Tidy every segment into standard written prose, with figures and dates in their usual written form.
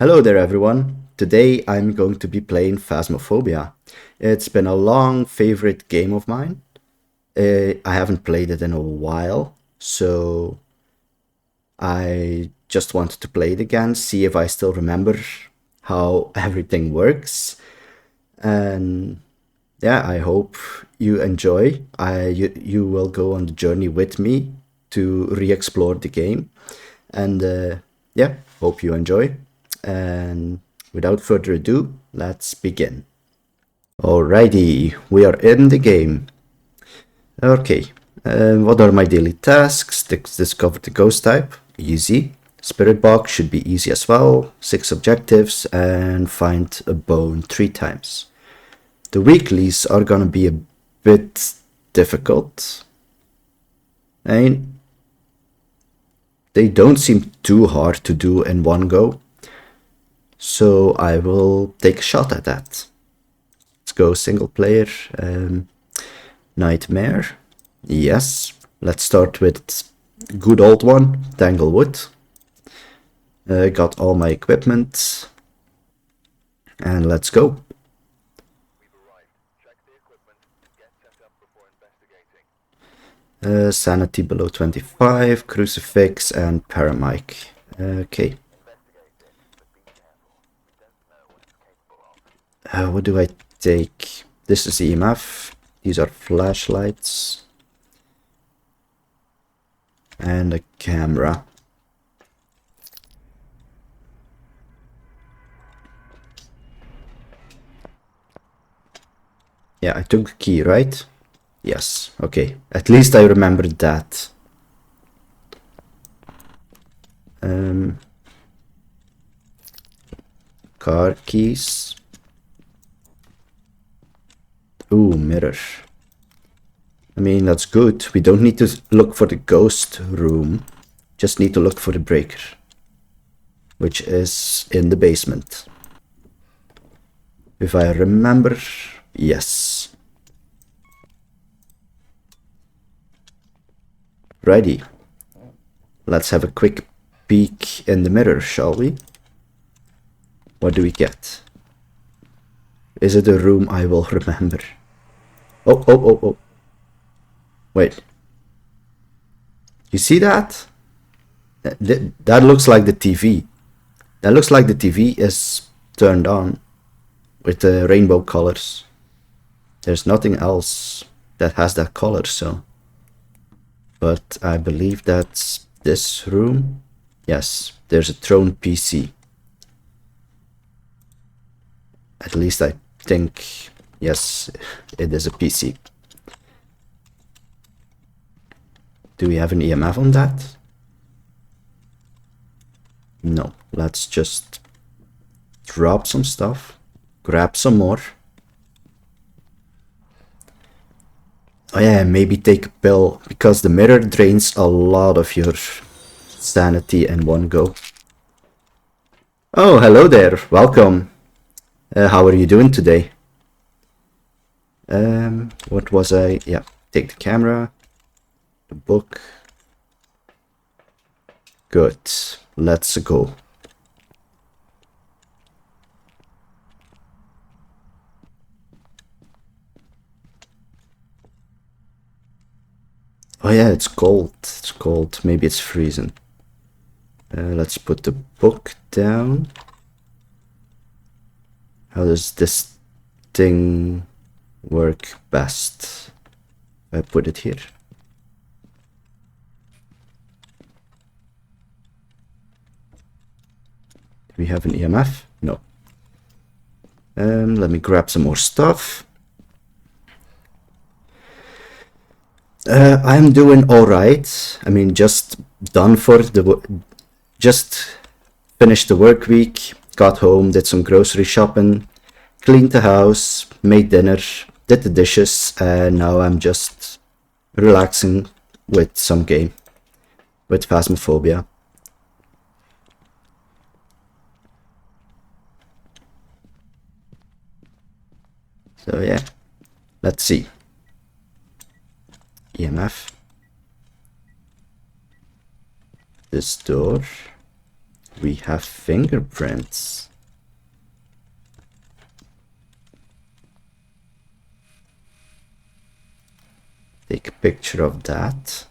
Hello there everyone. Today I'm going to be playing Phasmophobia. It's been a long favorite game of mine. I haven't played it in a while, so I just wanted to play it again, see if I still remember how everything works. And yeah, I hope you enjoy. You will go on the journey with me to re-explore the game. And yeah, hope you enjoy. And without further ado, let's begin. Alrighty, we are in the game. Okay, what are my daily tasks? Discover the ghost type, easy. Spirit box should be easy as well. 6 objectives and find a bone 3 times. The weeklies are gonna be a bit difficult. And they don't seem too hard to do in one go. So I will take a shot at that. Let's go single player. Nightmare. Yes. Let's start with good old one, Tanglewood. Got all my equipment. And let's go. Sanity below 25, crucifix and paramic. Okay. What do I take? This is EMF. These are flashlights. And a camera. Yeah, I took the key, right? Yes, okay. At least I remembered that. Car keys. Ooh, mirror. I mean, that's good. We don't need to look for the ghost room. Just need to look for the breaker, which is in the basement. If I remember, yes. Righty. Let's have a quick peek in the mirror, shall we? What do we get? Is it a room I will remember? Oh. Wait. You see that? That looks like the TV. That looks like the TV is turned on with the rainbow colors. There's nothing else that has that color, so. But I believe that's this room. Yes, there's a throne PC. At least I think, yes, it is a PC. Do we have an EMF on that? No, let's just drop some stuff, grab some more. Oh yeah, maybe take a pill, because the mirror drains a lot of your sanity in one go. Oh, hello there, welcome. How are you doing today? What was I? Yeah, take the camera, the book. Good, let's go. Oh yeah, it's cold. It's cold. Maybe it's freezing. Let's put the book down. How does this thing work best? I put it here. Do we have an EMF? No. Let me grab some more stuff. I'm doing all right. I mean, just finished the work week, got home, did some grocery shopping, cleaned the house, made dinner, did the dishes, and now I'm just relaxing with some game, with Phasmophobia. So yeah, let's see. EMF. This door. We have fingerprints. Take a picture of that.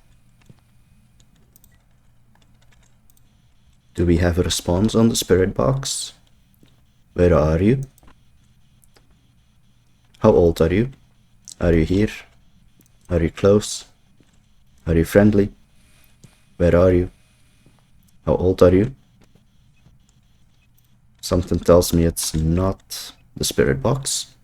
Do we have a response on the spirit box? Where are you? How old are you? Are you here? Are you close? Are you friendly? Where are you? How old are you? Something tells me it's not the spirit box.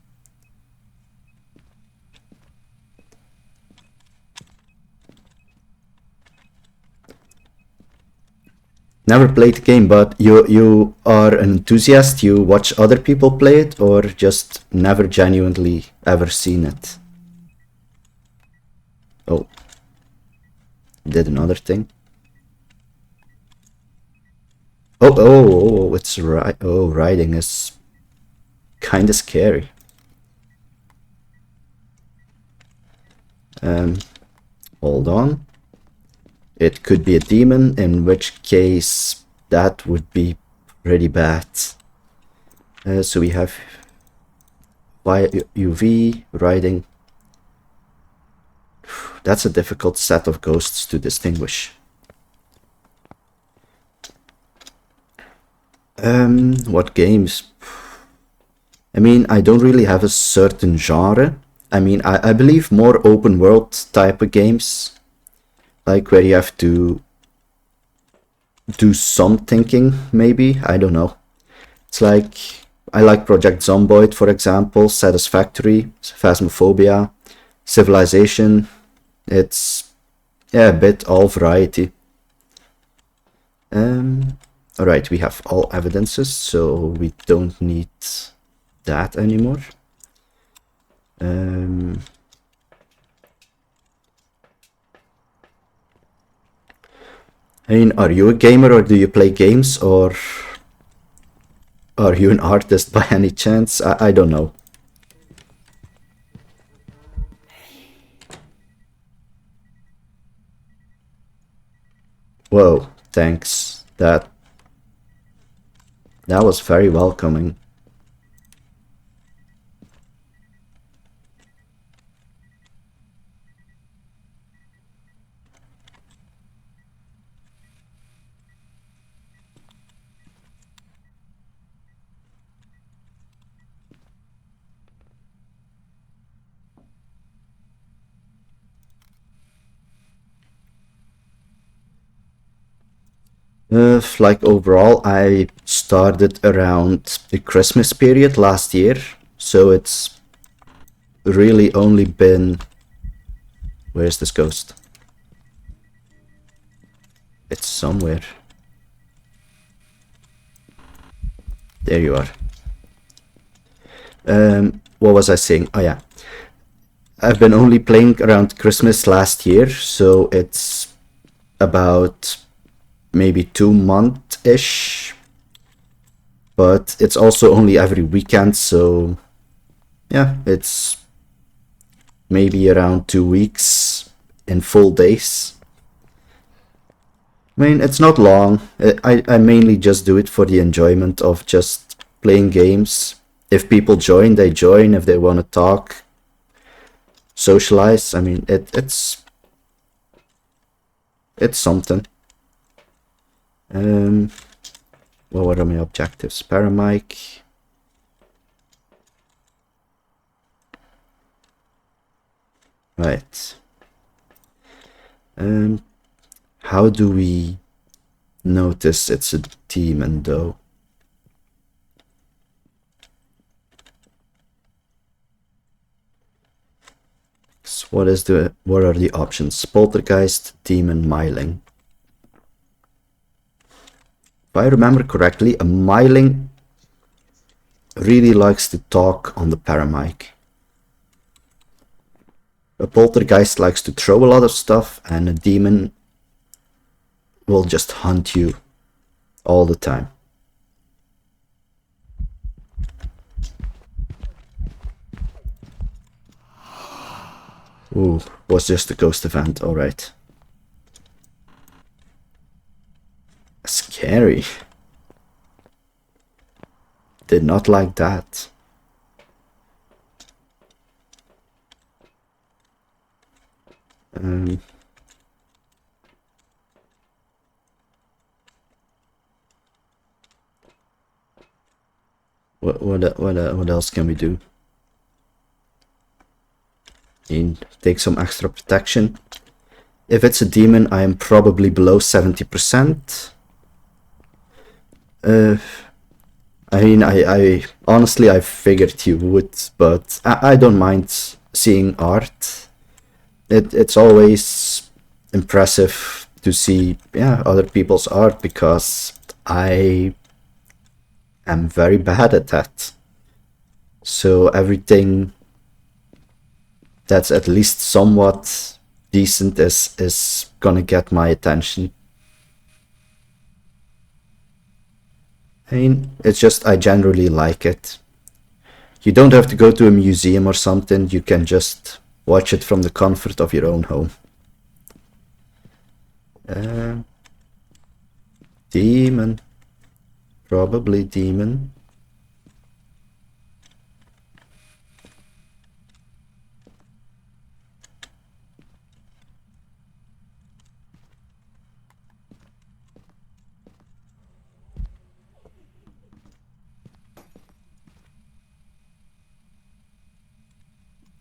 Never played the game, but you are an enthusiast, you watch other people play it, or just never genuinely ever seen it? Oh. Did another thing. Oh, it's right. Oh, riding is kinda scary. Hold on. It could be a demon, in which case that would be pretty bad. So we have UV, riding. That's a difficult set of ghosts to distinguish. What games? I mean, I don't really have a certain genre. I mean, I believe more open world type of games, like where you have to do some thinking, maybe. I don't know. It's like, I like Project Zomboid, for example, Satisfactory, Phasmophobia, Civilization. It's, yeah, a bit all variety. Alright, we have all evidences, so we don't need that anymore. I mean, are you a gamer or do you play games, or are you an artist by any chance? I don't know. Whoa, thanks. That was very welcoming. Like overall, I started around the Christmas period last year, so it's really only been... Where's this ghost? It's somewhere. There you are. What was I saying? Oh yeah. I've been only playing around Christmas last year, so it's about maybe 2 months-ish. But it's also only every weekend, so yeah, it's maybe around 2 weeks in full days. I mean, it's not long. I mainly just do it for the enjoyment of just playing games. If people join, they join. If they want to talk, socialize. I mean, it's something. What are my objectives? Paramic. Right. How do we notice it's a demon though? So what are the options? Poltergeist, demon, myling. If I remember correctly, a myling really likes to talk on the paramic. A poltergeist likes to throw a lot of stuff, and a demon will just hunt you all the time. Ooh, was just a ghost event, alright. Scary. did not like that. What else can we do? Take some extra protection. If it's a demon, I am probably below 70%. I mean, I honestly, I figured you would, but I don't mind seeing art. It's always impressive to see, yeah, other people's art, because I am very bad at that. So everything that's at least somewhat decent is gonna get my attention. I mean, it's just I generally like it. You don't have to go to a museum or something, you can just watch it from the comfort of your own home. Demon. Probably demon.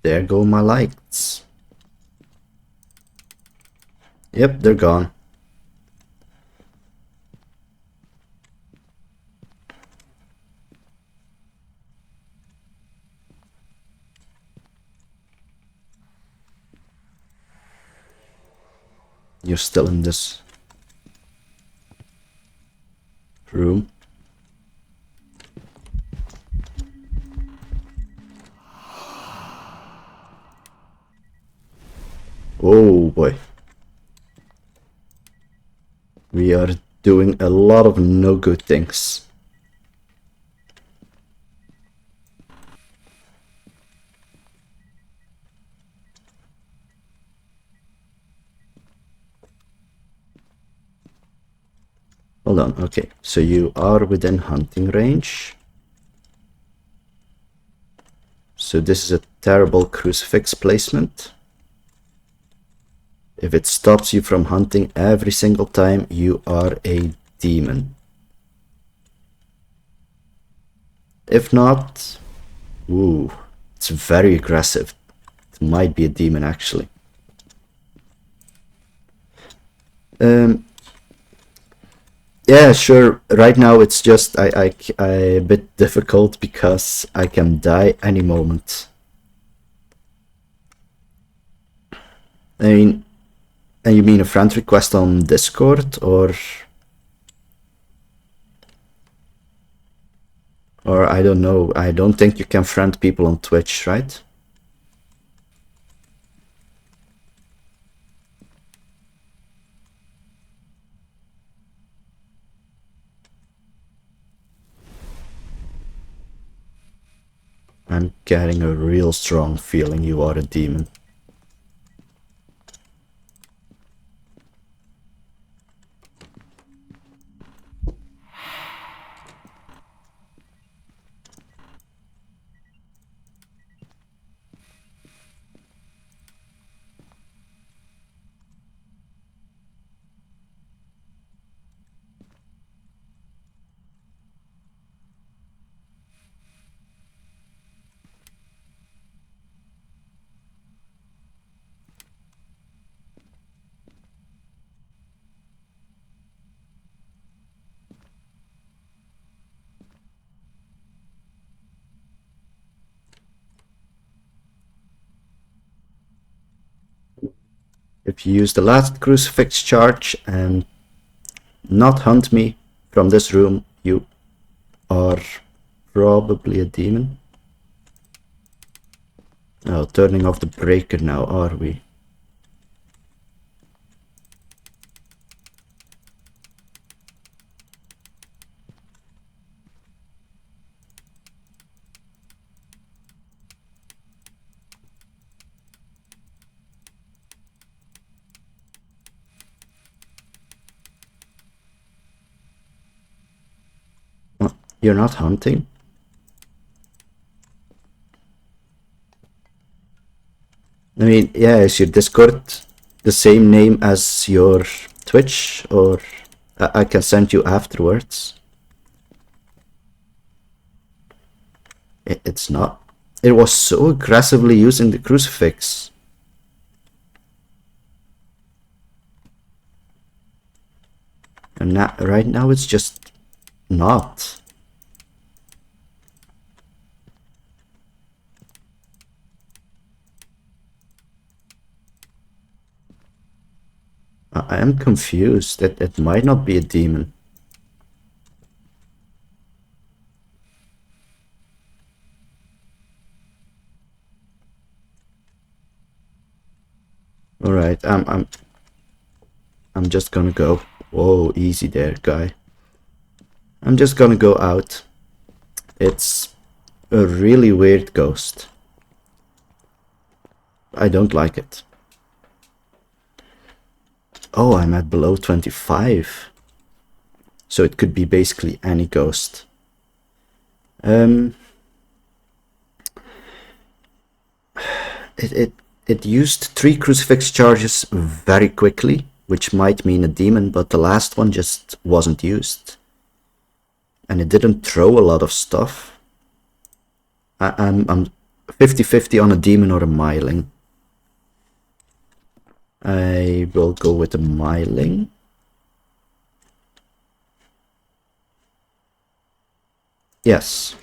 There go my lights. Yep, they're gone. You're still in this room. Oh boy. We are doing a lot of no good things. Hold on, okay. So you are within hunting range. So this is a terrible crucifix placement. If it stops you from hunting every single time, you are a demon. If not, ooh, it's very aggressive. It might be a demon actually. Yeah, sure. Right now it's just I a bit difficult because I can die any moment. I mean, and you mean a friend request on Discord or I don't know. I don't think you can friend people on Twitch, right? I'm getting a real strong feeling you are a demon. If you use the last crucifix charge and not hunt me from this room, you are probably a demon. Oh, turning off the breaker now, are we? Oh, you're not hunting? I mean, yeah, is your Discord the same name as your Twitch, or I can send you afterwards? It's not. It was so aggressively using the crucifix. And now, right now it's just not. I am confused. It might not be a demon. All right, I'm just gonna go. Whoa, easy there, guy. I'm just gonna go out. It's a really weird ghost. I don't like it. Oh, I'm at below 25. So it could be basically any ghost. It used 3 crucifix charges very quickly, which might mean a demon, but the last one just wasn't used. And it didn't throw a lot of stuff. I'm 50-50 on a demon or a myling. I will go with a myling. Yes.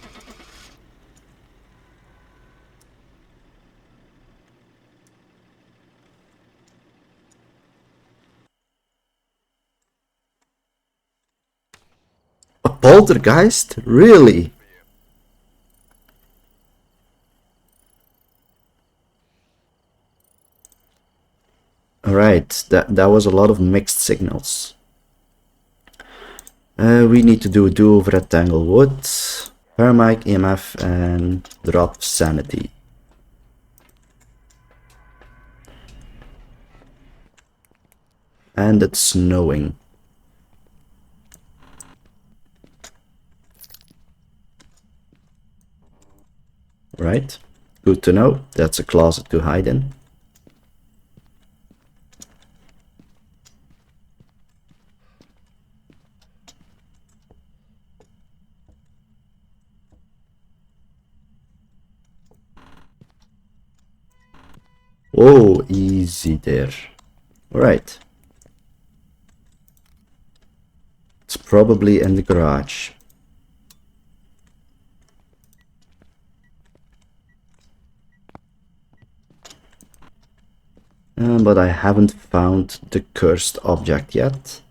A poltergeist? Really? Alright, that was a lot of mixed signals. We need to do a do-over at Tanglewood. Paramike, EMF, and drop sanity. And it's snowing. Right, good to know. That's a closet to hide in. Whoa, easy there. Alright. It's probably in the garage. But I haven't found the cursed object yet.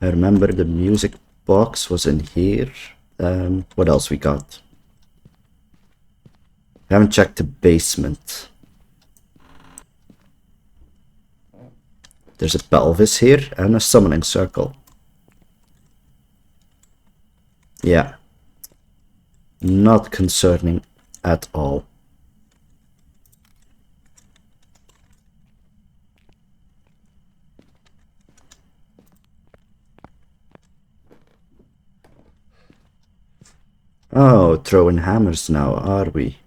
I remember the music box was in here. What else we got? I haven't checked the basement. There's a pelvis here and a summoning circle. Yeah. Not concerning at all. Oh, throwing hammers now, are we?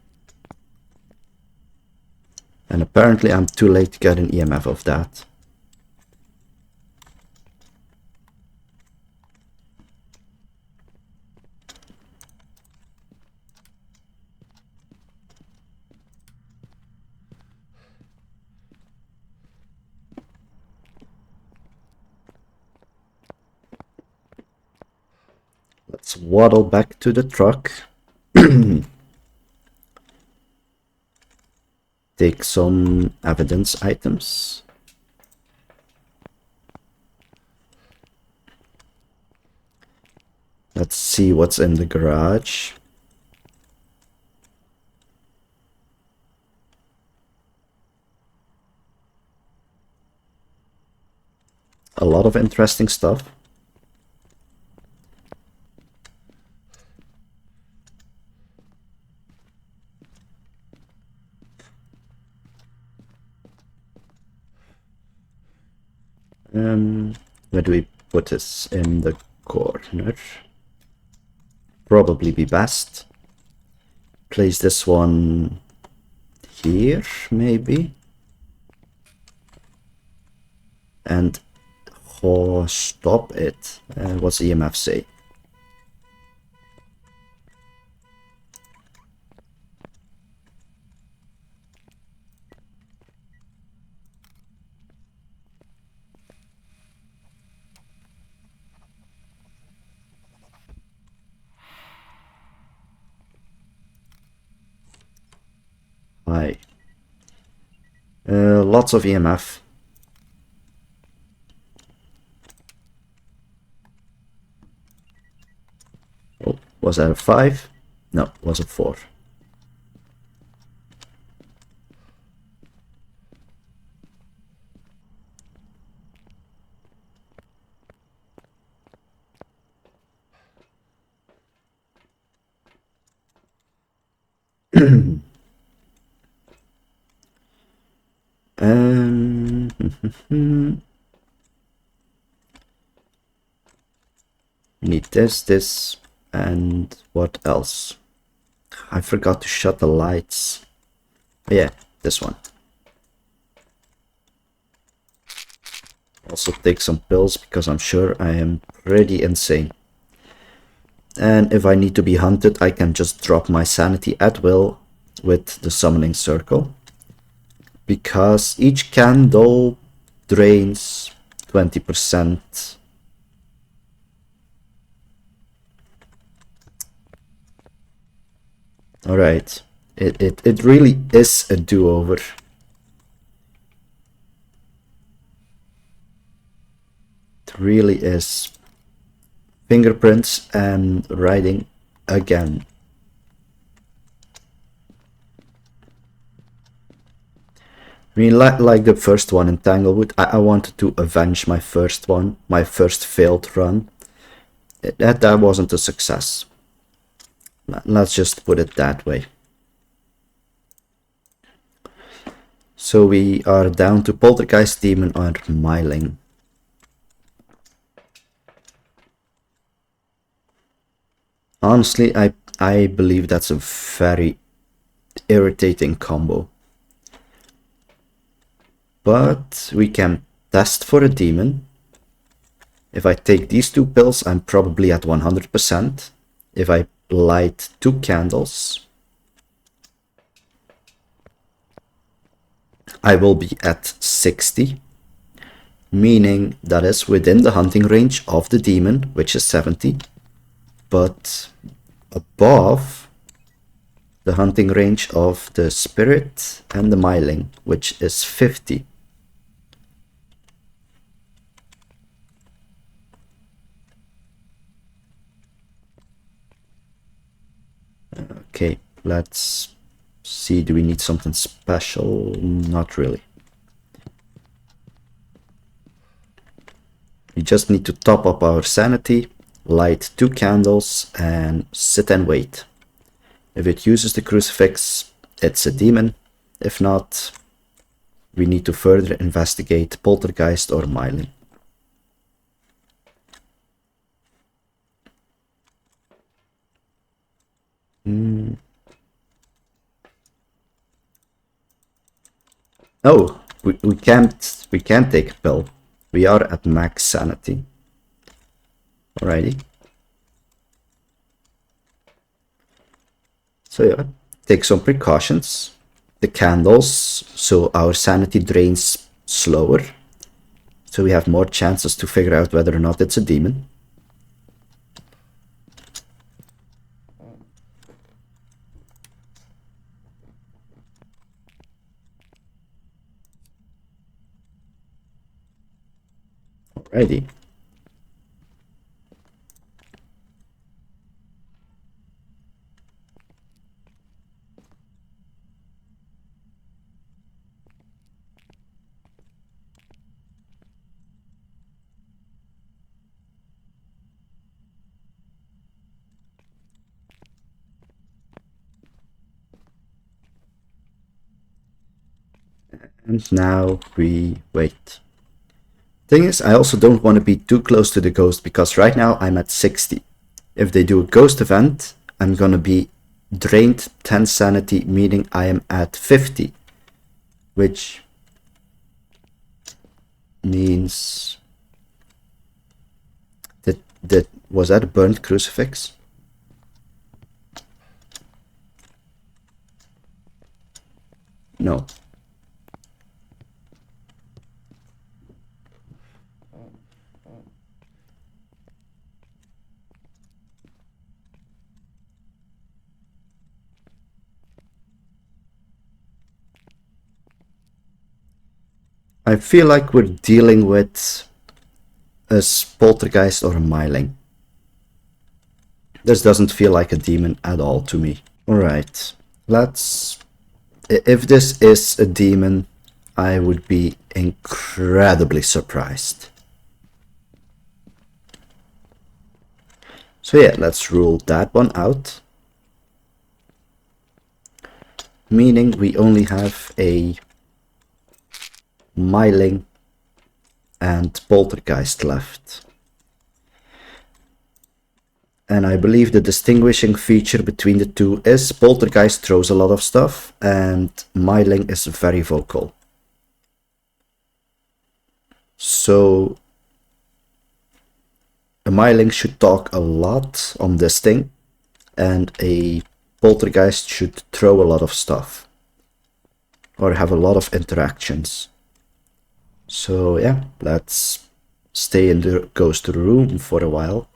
And apparently I'm too late to get an EMF of that. Let's waddle back to the truck. Take some evidence items. Let's see what's in the garage. A lot of interesting stuff. Where do we put this? In the corner. Probably be best. Place this one here, maybe. And stop it. What's EMF say? Hi. Lots of EMF. Oh, was that a 5? No, it was a 4. We need this, and what else? I forgot to shut the lights. Yeah, this one. Also take some pills because I'm sure I am pretty insane. And if I need to be hunted, I can just drop my sanity at will with the summoning circle. Because each candle drains 20%. Alright, it really is a do-over. It really is. Fingerprints and writing again. I mean, like the first one in Tanglewood, I wanted to avenge my first one, my first failed run. That wasn't a success. Let's just put it that way. So we are down to Poltergeist, Demon, or Myling. Honestly, I believe that's a very irritating combo. But we can test for a demon. If I take these 2 pills, I'm probably at 100%. If I light 2 candles, I will be at 60. Meaning that is within the hunting range of the demon, which is 70. But above the hunting range of the spirit and the myling, which is 50. Okay, let's see, do we need something special? Not really. We just need to top up our sanity, light 2 candles, and sit and wait. If it uses the crucifix, it's a demon. If not, we need to further investigate Poltergeist or Myling. Oh, we can't take a pill. We are at max sanity. Alrighty. So yeah, take some precautions. The candles, so our sanity drains slower. So we have more chances to figure out whether or not it's a demon. Alrighty. And now we wait. Thing is, I also don't want to be too close to the ghost because right now I'm at 60. If they do a ghost event, I'm gonna be drained 10 sanity, meaning I am at 50, which means that was that a burnt crucifix? No. I feel like we're dealing with a poltergeist or a myling. This doesn't feel like a demon at all to me. Alright, let's... If this is a demon, I would be incredibly surprised. So yeah, let's rule that one out. Meaning we only have a myling and poltergeist left. And I believe the distinguishing feature between the two is poltergeist throws a lot of stuff and myling is very vocal. So a myling should talk a lot on this thing and a poltergeist should throw a lot of stuff or have a lot of interactions. So yeah, let's stay in the ghost room for a while.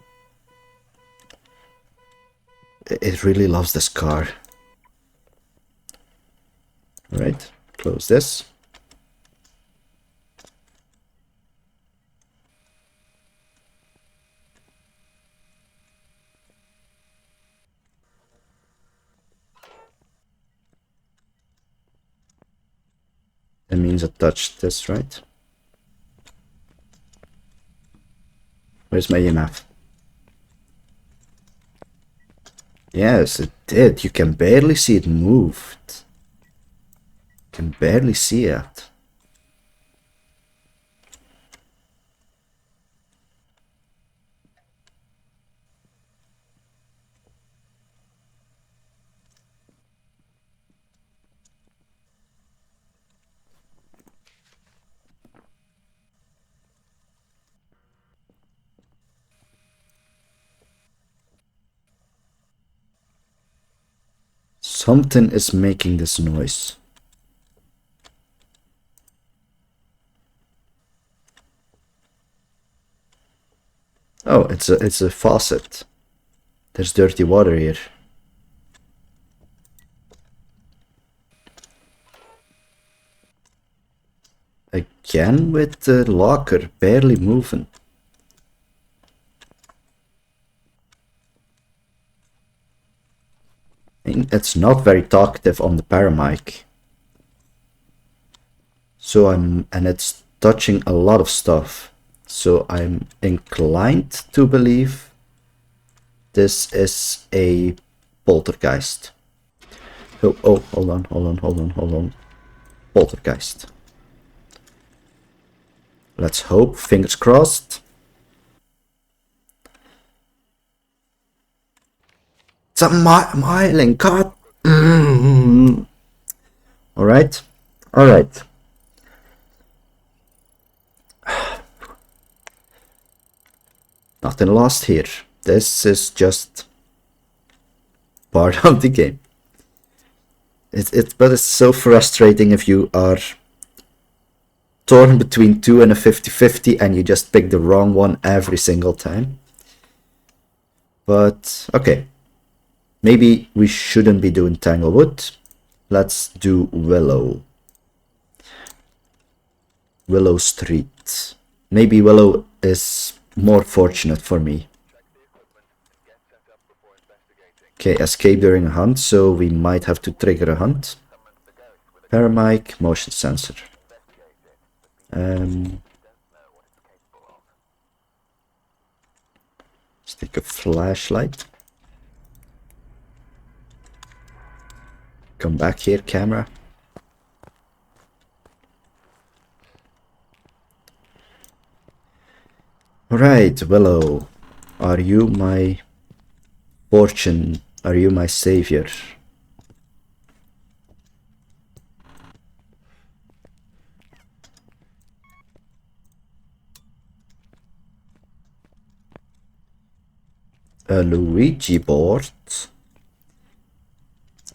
It really loves this car. Alright, close this. That means I touched this, right? Where's my EMF? Yes, it did. You can barely see it moved. You can barely see it. Something is making this noise. Oh, it's a faucet. There's dirty water here. Again with the locker barely moving. It's not very talkative on the paramic. So and it's touching a lot of stuff. So I'm inclined to believe this is a poltergeist. Oh, hold on. Poltergeist. Let's hope, fingers crossed. It's a myling, God. Alright. Nothing lost here. This is just part of the game. But it's so frustrating if you are torn between two and a 50-50 and you just pick the wrong one every single time. But okay, maybe we shouldn't be doing Tanglewood. Let's do Willow Street. Maybe Willow is more fortunate for me. Okay, escape during a hunt, so we might have to trigger a hunt. Paramic, motion sensor. Stick a flashlight. Come back here, camera. Alright, Willow. Are you my fortune Are you my savior? A Luigi board?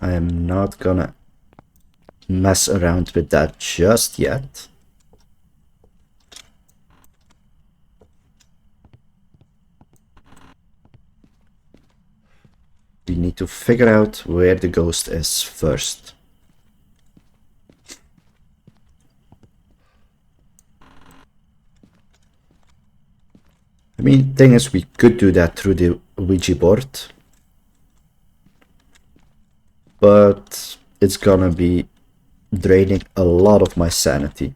I am not gonna mess around with that just yet. We need to figure out where the ghost is first. I mean, thing is, we could do that through the Ouija board, but it's gonna be draining a lot of my sanity.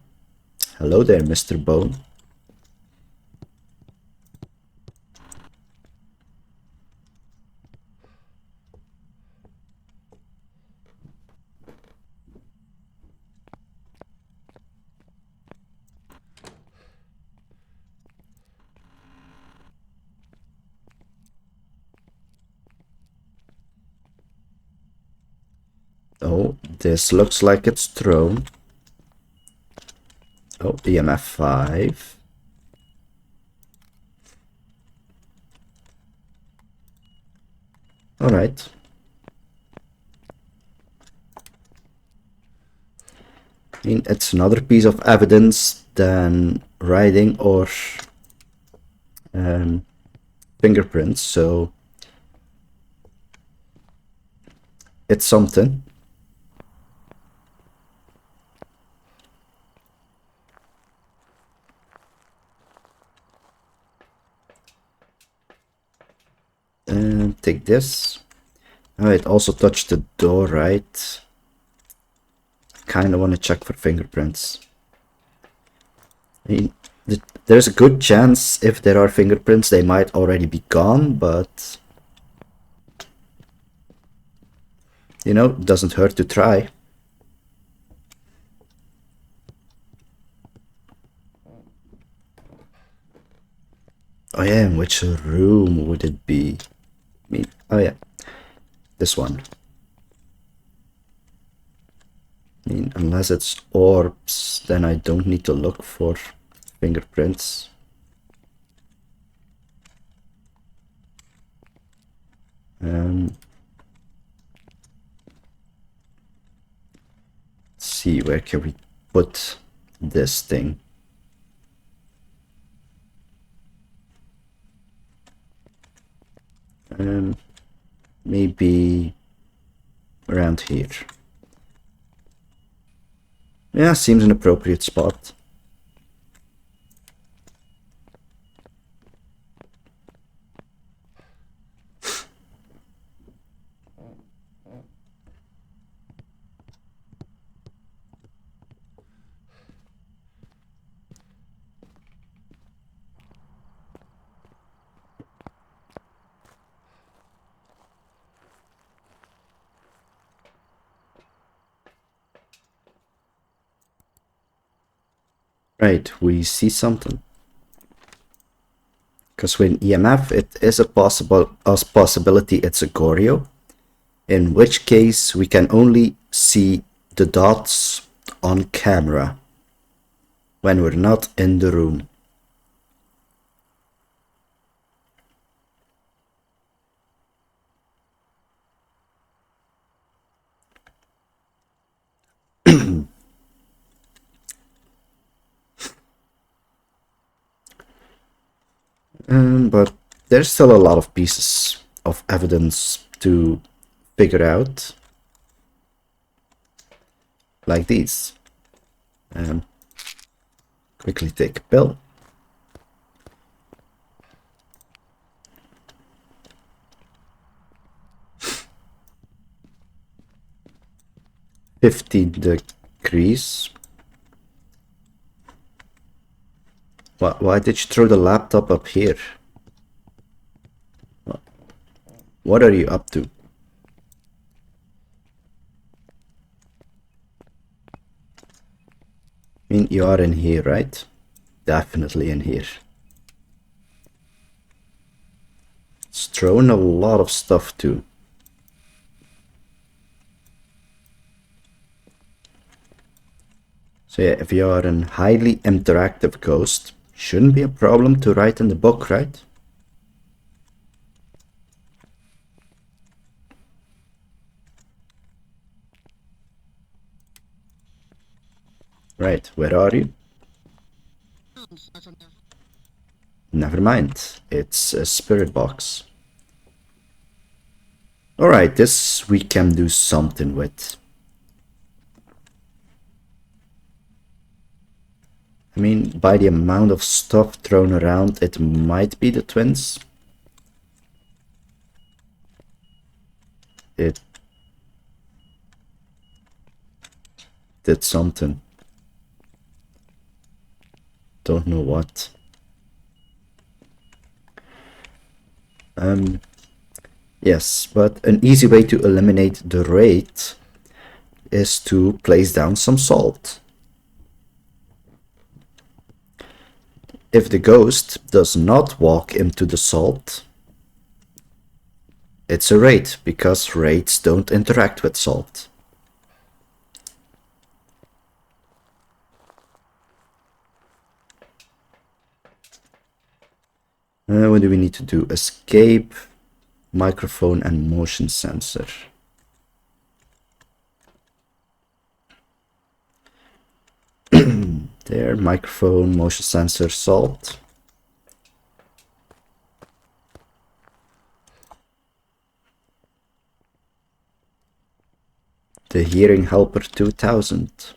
Hello there, Mr. Bone. Oh, this looks like it's thrown. Oh, EMF 5. Alright. I mean, it's another piece of evidence than writing or fingerprints, so it's something. And take this. Oh, it also touched the door, right? Kinda want to check for fingerprints. I mean, there's a good chance if there are fingerprints they might already be gone, but you know, doesn't hurt to try. Oh yeah, in which room would it be? I mean, oh yeah, this one. I mean, unless it's orbs, then I don't need to look for fingerprints. Let's see, where can we put this thing? Maybe around here. Yeah, seems an appropriate spot. Right, we see something. Because with EMF, it is a possibility it's a Goryo, in which case we can only see the dots on camera when we're not in the room. But there's still a lot of pieces of evidence to figure out, like these. Quickly take a pill. $50. Why did you throw the laptop up here? What are you up to? I mean, you are in here, right? Definitely in here. It's thrown a lot of stuff too. So yeah, if you are a highly interactive ghost, shouldn't be a problem to write in the book, right? Right, where are you? Never mind, it's a spirit box. Alright, this we can do something with. I mean, by the amount of stuff thrown around, it might be the twins. It did something. Don't know what. Yes, but an easy way to eliminate the raid is to place down some salt. If the ghost does not walk into the salt, it's a raid, because raids don't interact with salt. What do we need to do? Escape, microphone, and motion sensor. There, microphone, motion sensor, salt. The hearing helper 2000.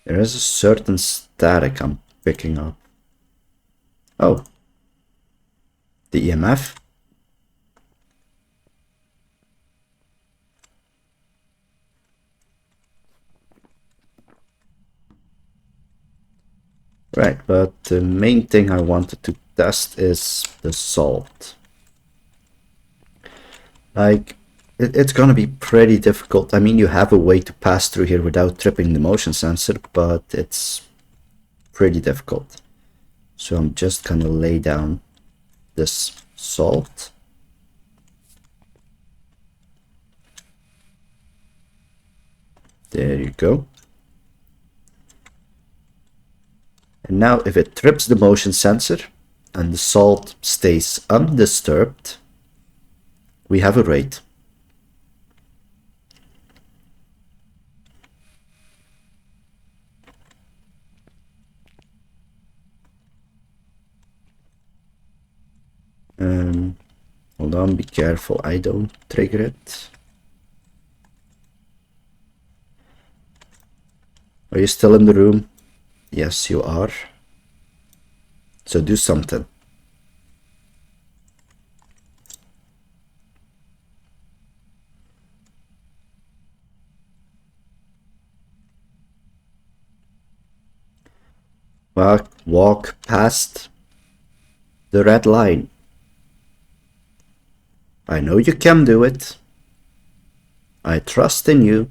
There is a certain static I'm picking up. Oh. The EMF? Right, but the main thing I wanted to test is the salt. Like, it's gonna be pretty difficult. I mean, you have a way to pass through here without tripping the motion sensor, but it's pretty difficult. So I'm just gonna lay down this salt. There you go. And now if it trips the motion sensor and the salt stays undisturbed, we have a raid. Hold on, be careful, I don't trigger it. Are you still in the room? Yes, you are. So do something. Walk past the red line. I know you can do it. I trust in you.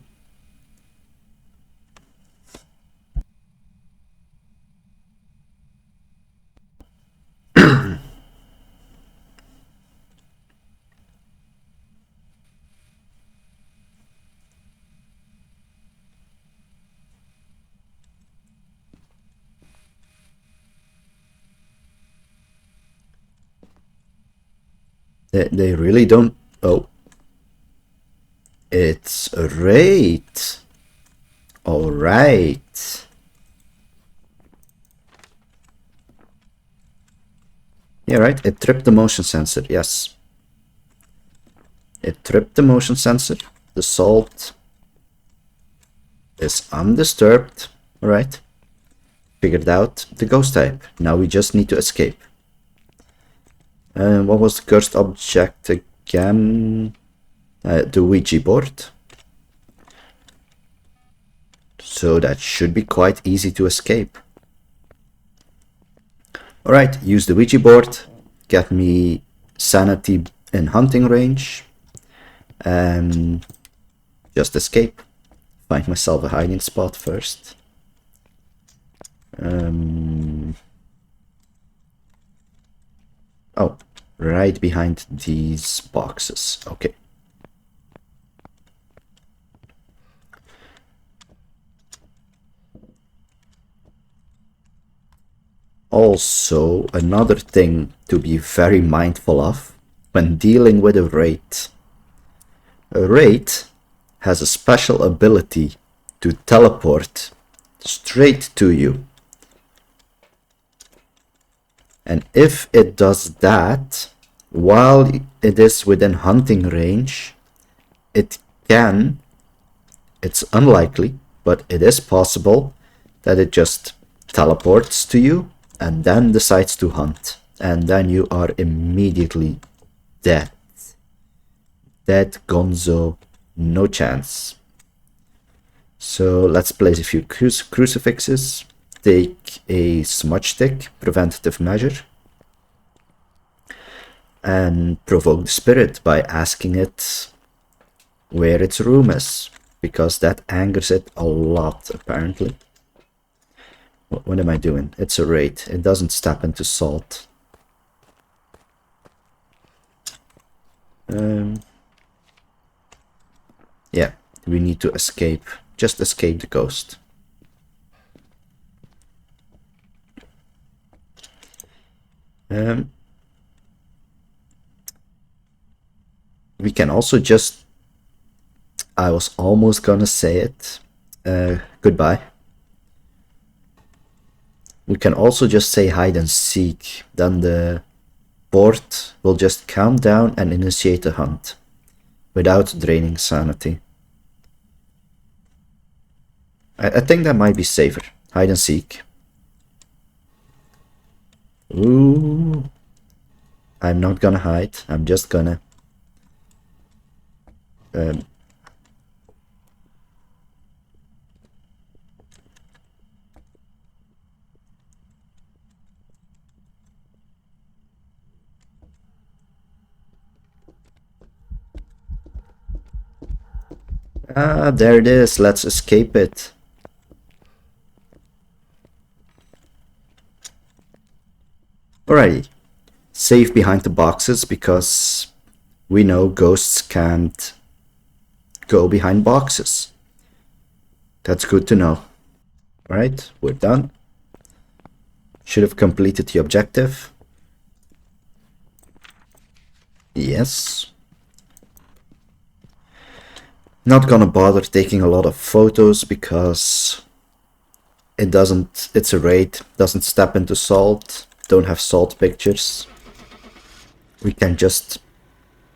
They really don't. Oh. It's a raid. Alright. Yeah, right. It tripped the motion sensor. Yes. It tripped the motion sensor. The salt is undisturbed. Alright. Figured out the ghost type. Now we just need to escape. And what was the cursed object again? The Ouija board. So that should be quite easy to escape. Alright, use the Ouija board, get me sanity in hunting range, and just escape. Find myself a hiding spot first. Oh, right behind these boxes. Okay. Also, another thing to be very mindful of when dealing with a wraith. A wraith has a special ability to teleport straight to you. And if it does that, while it is within hunting range, it's unlikely, but it is possible that it just teleports to you and then decides to hunt. And then you are immediately dead. Dead gonzo, no chance. So let's place a few crucifixes, take a smudge stick, preventative measure, and provoke the spirit by asking it where its room is, because that angers it a lot, apparently. What am I doing? It's a wraith. It doesn't step into salt. Yeah, we need to escape. Just escape the ghost. We can also just... I was almost gonna say it. Goodbye. We can also just say hide and seek. Then the board will just count down and initiate a hunt without draining sanity. I think that might be safer. Hide and seek. Ooh. I'm not gonna hide. I'm just gonna... Ah, there it is. Let's escape it. Alrighty. Save behind the boxes because we know ghosts can't go behind boxes. That's good to know. Alright, we're done. Should have completed the objective. Yes. Not gonna bother taking a lot of photos because it's a wraith, doesn't step into salt, don't have salt pictures. We can just,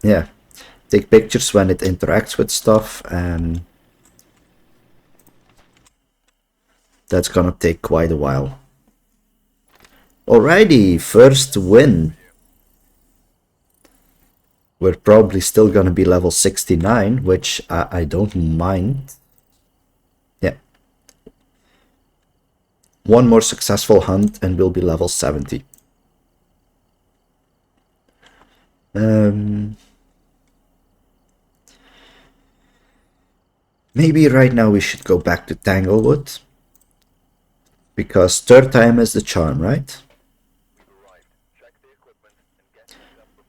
yeah, take pictures when it interacts with stuff, and that's gonna take quite a while. Alrighty, first win. We're probably still gonna be level 69, which I don't mind. Yeah. One more successful hunt and we'll be level 70. Maybe right now we should go back to Tanglewood. Because third time is the charm, right?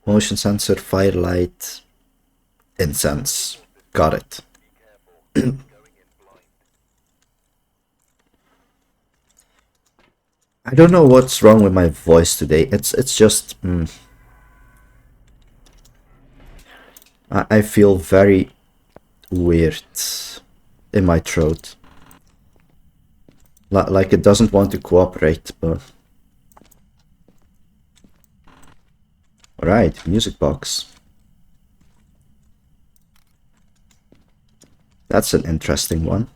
Motion sensor, firelight, incense. Got it. I don't know what's wrong with my voice today. It's just... I feel very weird in my throat. Like it doesn't want to cooperate, but... Alright, music box. That's an interesting one.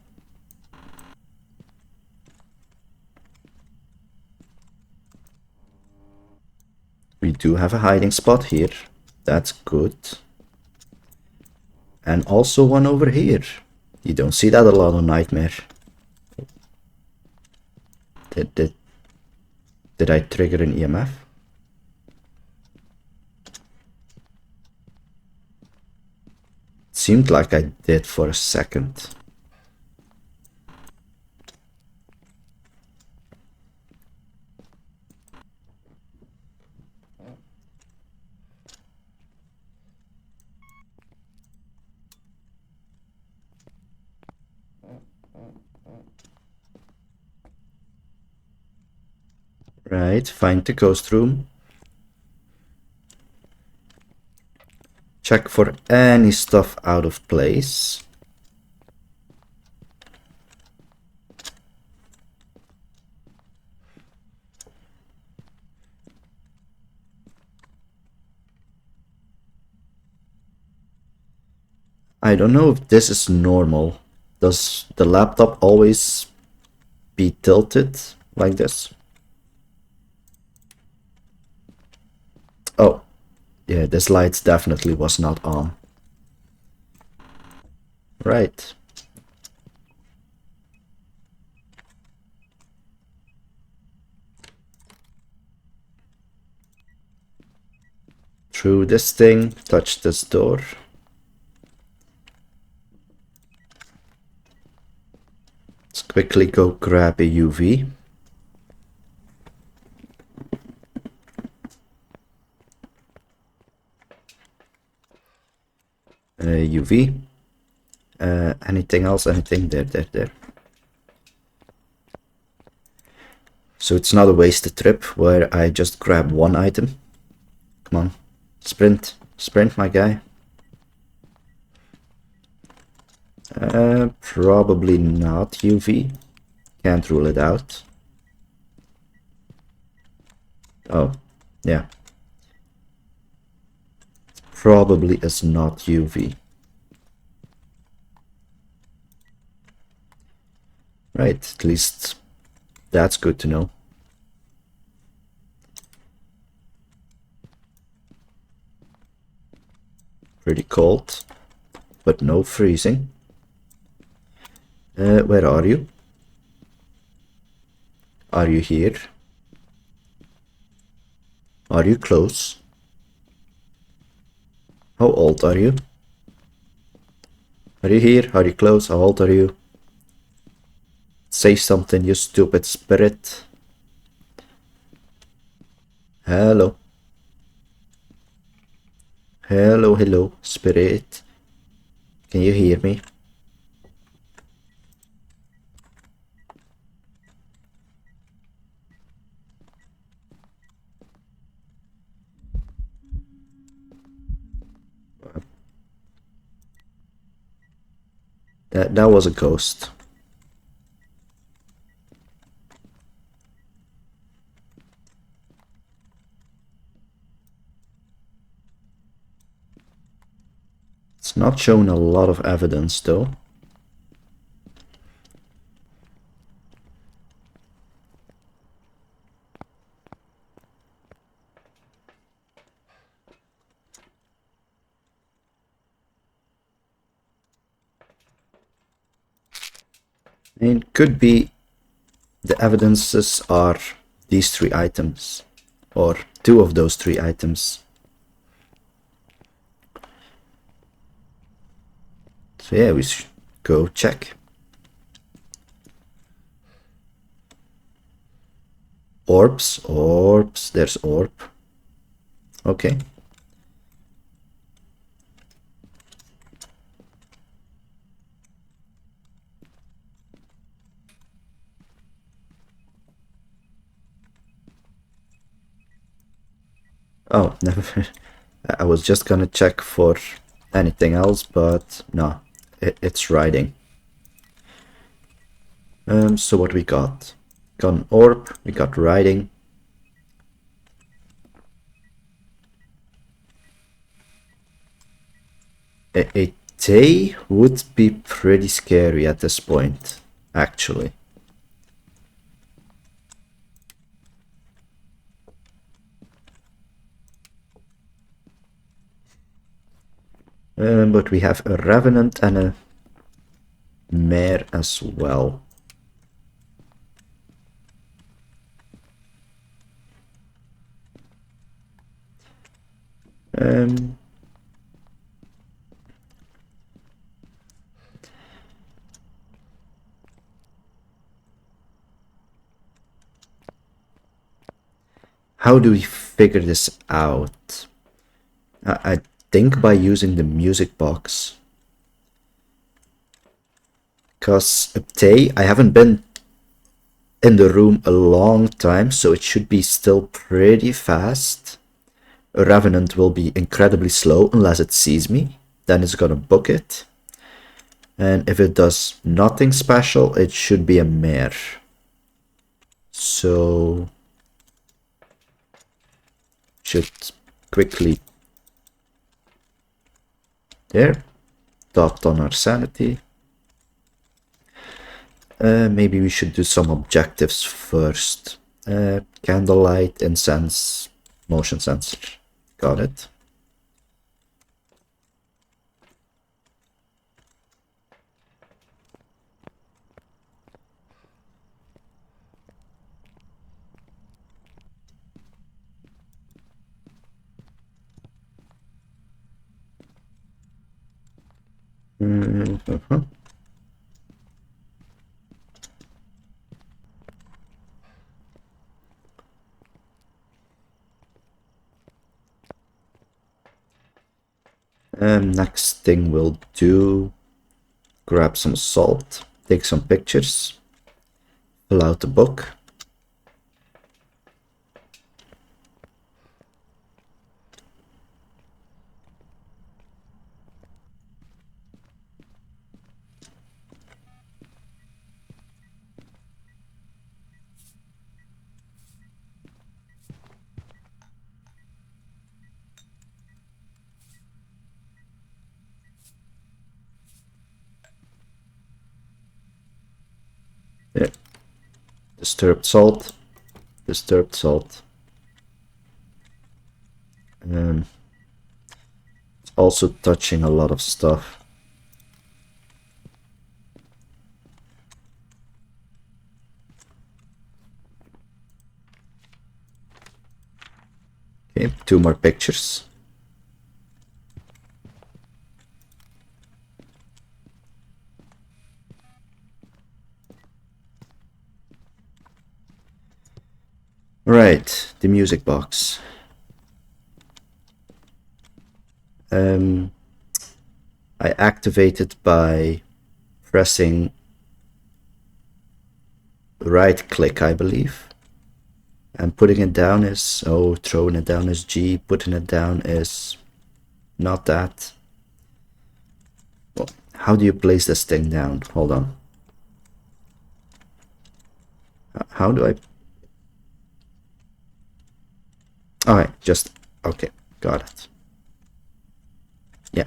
We do have a hiding spot here. That's good. And also one over here. You don't see that a lot on Nightmare. Did Did I trigger an EMF? It seemed like I did for a second. Right, find the ghost room. Check for any stuff out of place. I don't know if this is normal. Does the laptop always be tilted like this? Oh, yeah, this light definitely was not on. Right. Through this thing, touch this door. Let's quickly go grab a UV. UV. Anything else? Anything? There. So it's not a wasted trip where I just grab one item. Come on. Sprint. Sprint, my guy. Probably not UV. Can't rule it out. Oh, yeah. Probably is not UV. Right, at least that's good to know. Pretty cold, but no freezing. Where are you? Are you here? Are you close? How old are you? Are you here? Are you close? How old are you? Say something, you stupid spirit. Hello. Hello, spirit. Can you hear me? That was a ghost. It's not showing a lot of evidence though. It could be the evidences are these three items, or two of those three items. So yeah, we should go check. Orbs, there's orb. Okay. Oh, never. I was just gonna check for anything else, but no, it's riding. So what we got? Got an orb, we got riding. A day would be pretty scary at this point, actually. But we have a revenant and a mare as well. Um, how do we figure this out? I think by using the music box. Because I haven't been in the room a long time, so it should be still pretty fast. A Revenant will be incredibly slow unless it sees me. Then it's gonna book it. And if it does nothing special, it should be a mare. So should quickly there. Topped on our sanity. Maybe we should do some objectives first. Candlelight, incense, motion sensor. Got it. Next thing we'll do, grab some salt, take some pictures, fill out the book. Yeah. Disturbed salt, disturbed salt. It's also touching a lot of stuff. Okay, 2 more pictures. Right, the music box. I activate it by pressing right click, I believe. And putting it down is, oh, throwing it down is G, putting it down is not that. Well, how do you place this thing down? Hold on. How do I? Alright, just, okay, got it. Yeah.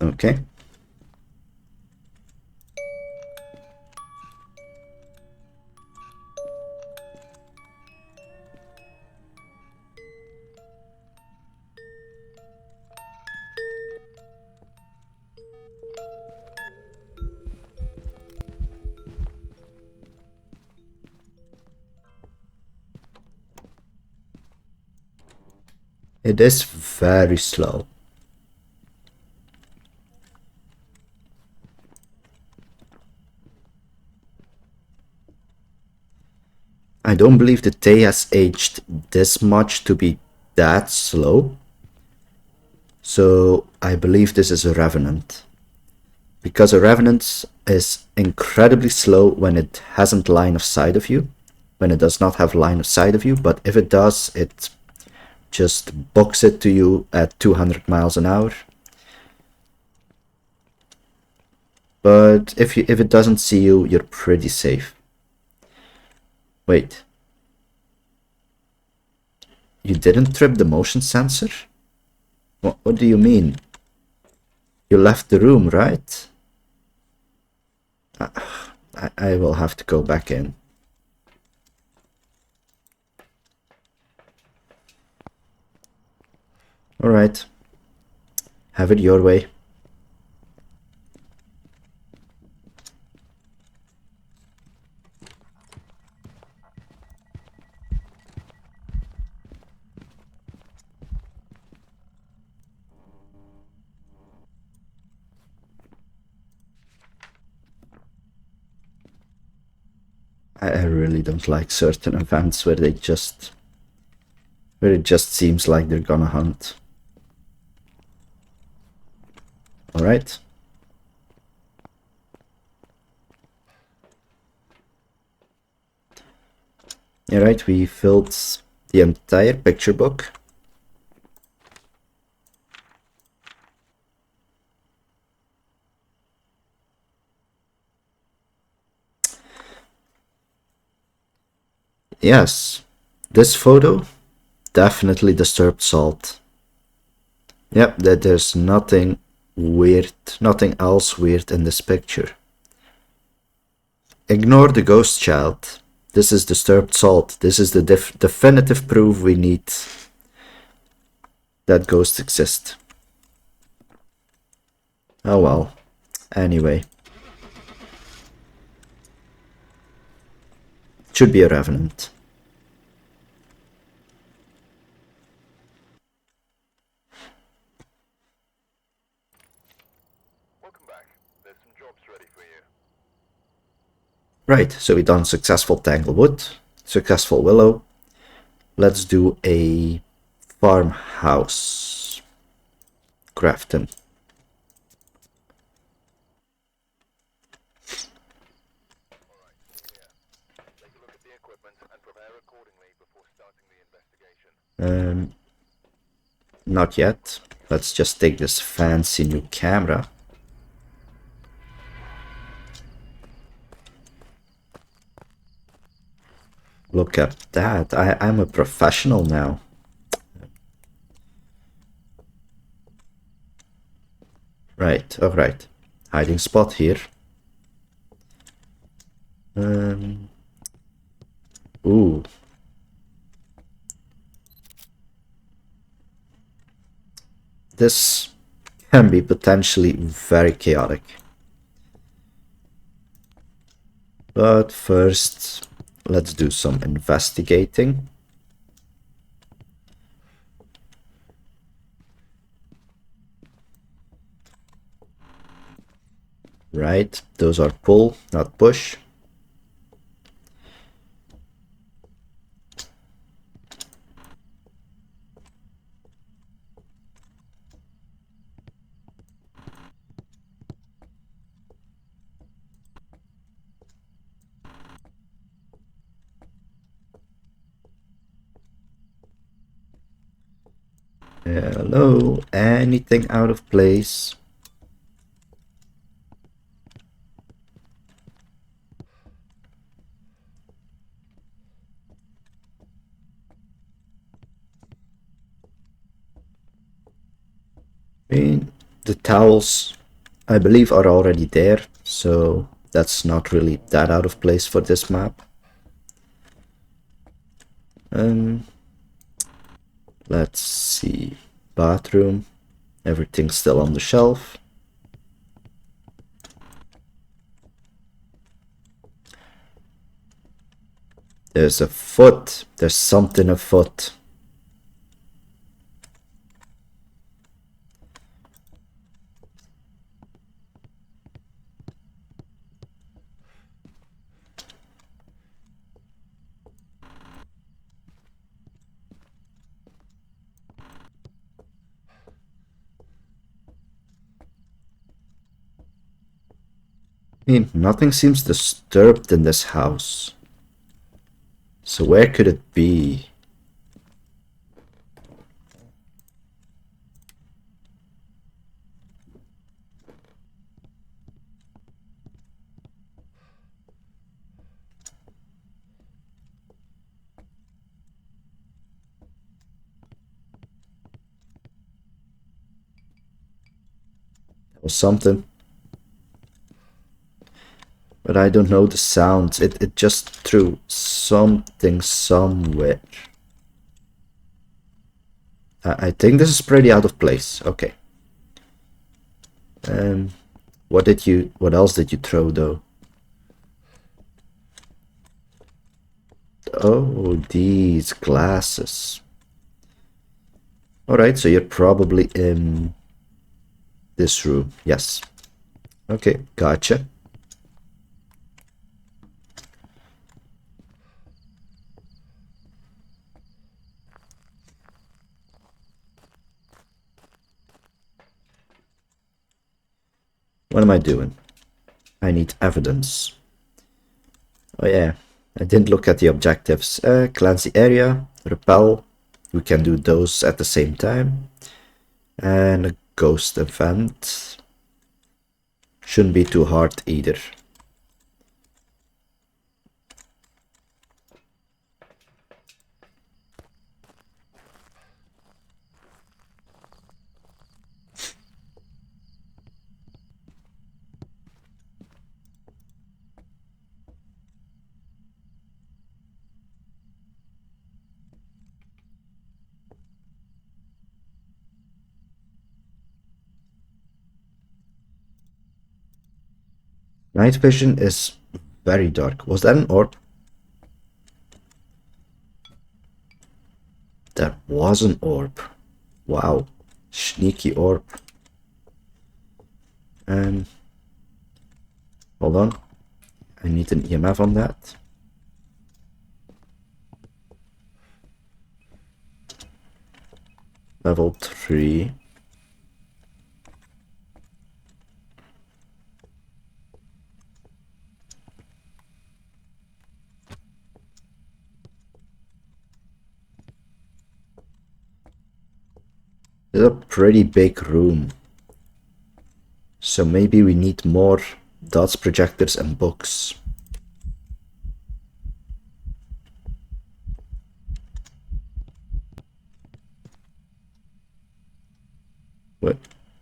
Okay. It is very slow. I don't believe the tea has aged this much to be that slow. So I believe this is a Revenant. Because a Revenant is incredibly slow when it hasn't line of sight of you. When it does not have line of sight of you, but if it does, it just books it to you at 200 miles an hour. But if it doesn't see you, you're pretty safe. Wait. You didn't trip the motion sensor? What do you mean? You left the room, right? I will have to go back in. Alright. Have it your way. I really don't like certain events where it just seems like they're gonna hunt. Alright. Alright, we filled the entire picture book. Yes, this photo definitely disturbed Salt. Yep, that there's nothing weird, nothing else weird in this picture. Ignore the ghost child. This is disturbed Salt. This is the definitive proof we need that ghosts exist. Oh well. Anyway. Should be a revenant. Welcome back. There's some jobs ready for you. Right, so we done successful Tanglewood, successful Willow. Let's do a farmhouse. Grafton. Alright, here. Take a look at the equipment and prepare accordingly before starting the investigation. Not yet. Let's just take this fancy new camera. Look at that. I'm a professional now. Right, alright. Hiding spot here. Ooh. This can be potentially very chaotic. But first, let's do some investigating. Right, those are pull, not push. Hello, anything out of place? I mean, the towels, I believe, are already there, so that's not really that out of place for this map. Let's see. Bathroom, everything's still on the shelf. There's a foot. There's something afoot. I mean, nothing seems disturbed in this house. So where could it be? That was something. But I don't know the sounds. It just threw something somewhere. I think this is pretty out of place. Okay. What else did you throw though? Oh, these glasses. Alright, so you're probably in this room. Yes. Okay, gotcha. What am I doing? I need evidence. Oh yeah, I didn't look at the objectives. Cleanse the area, repel. We can do those at the same time. And a ghost event. Shouldn't be too hard either. Night vision is very dark. Was that an orb? That was an orb. Wow. Sneaky orb. And hold on. I need an EMF on that. Level 3. This is a pretty big room. So maybe we need more dots, projectors, and books.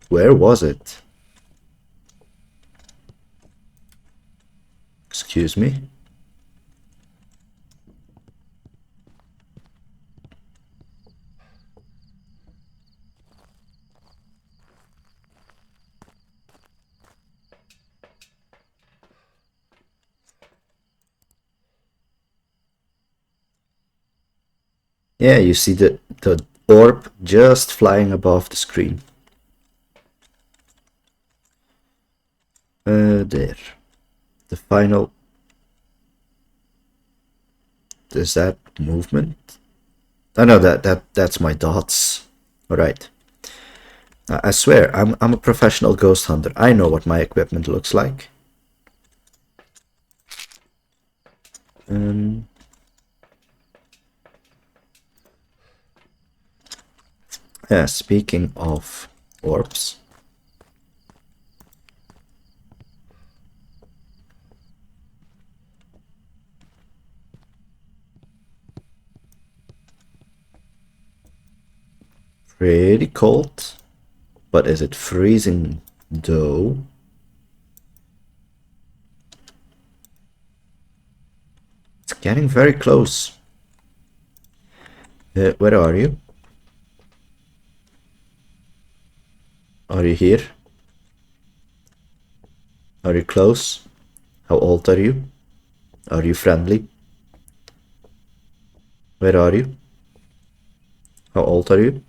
Where was it? Excuse me? Yeah, you see the orb just flying above the screen. There. The final... Is that movement? Oh no, that's my dots. Alright. I swear, I'm a professional ghost hunter. I know what my equipment looks like. Yeah, speaking of orbs. Pretty cold. But is it freezing though? It's getting very close. Where are you? Are you here? Are you close? How old are you? Are you friendly? Where are you? How old are you?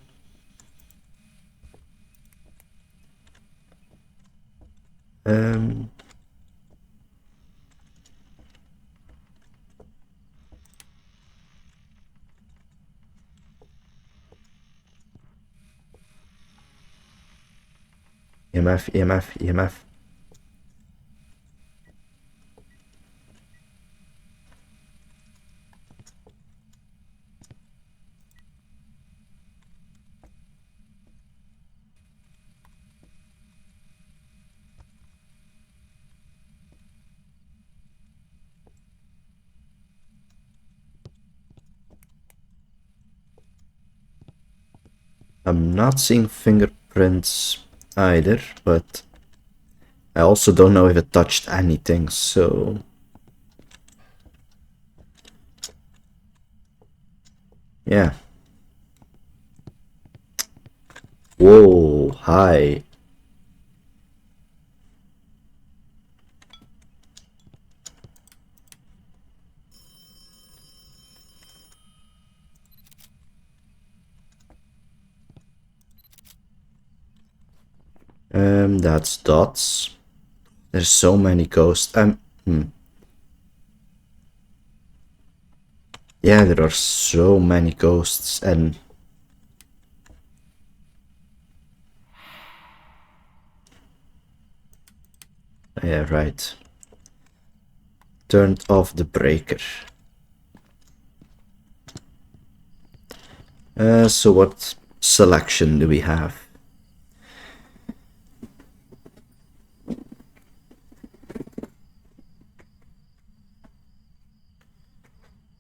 Um, EMF, EMF, EMF. I'm not seeing fingerprints either, but I also don't know if it touched anything, so... Yeah. Whoa, hi. That's dots. There's so many ghosts. Yeah, there are so many ghosts, and Yeah, right. Turned off the breaker. So what selection do we have?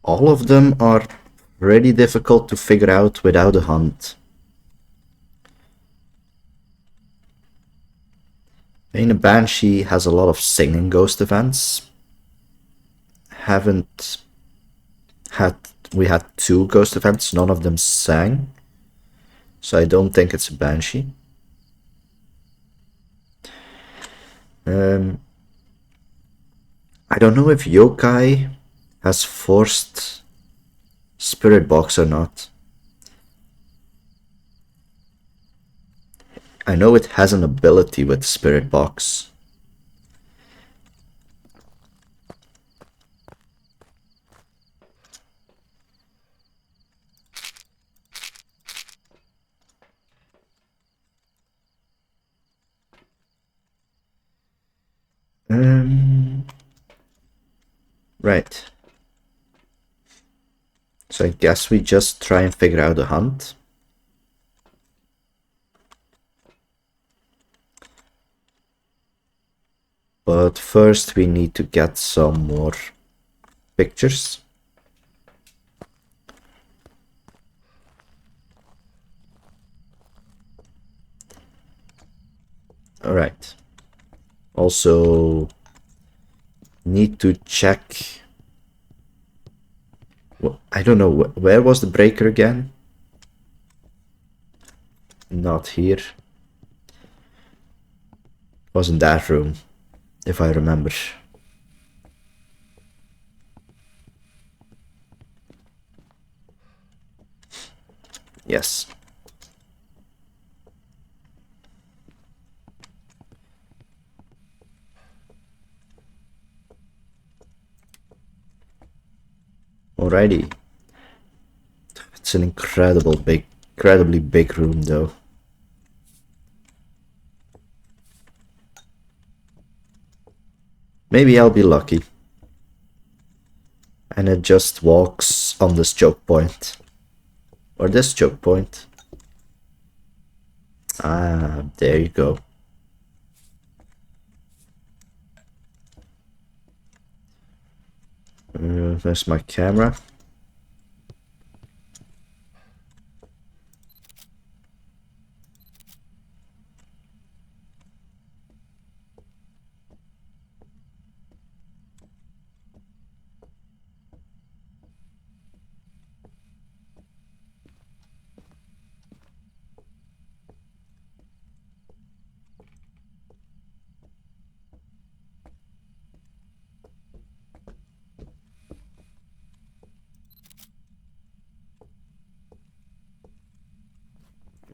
All of them are pretty difficult to figure out without a hunt. I mean, a Banshee has a lot of singing ghost events. Haven't had We had 2 ghost events, none of them sang. So I don't think it's a Banshee. I don't know if Yokai has forced Spirit Box or not. I know it has an ability with Spirit Box. Right. So I guess we just try and figure out a hunt. But first we need to get some more pictures. Alright. Also need to check. I don't know, where was the breaker again? Not here. Was in that room, if I remember. Yes. Alrighty. It's an incredibly big room though. Maybe I'll be lucky. And it just walks on this choke point. Or this choke point. Ah, there you go. There's my camera.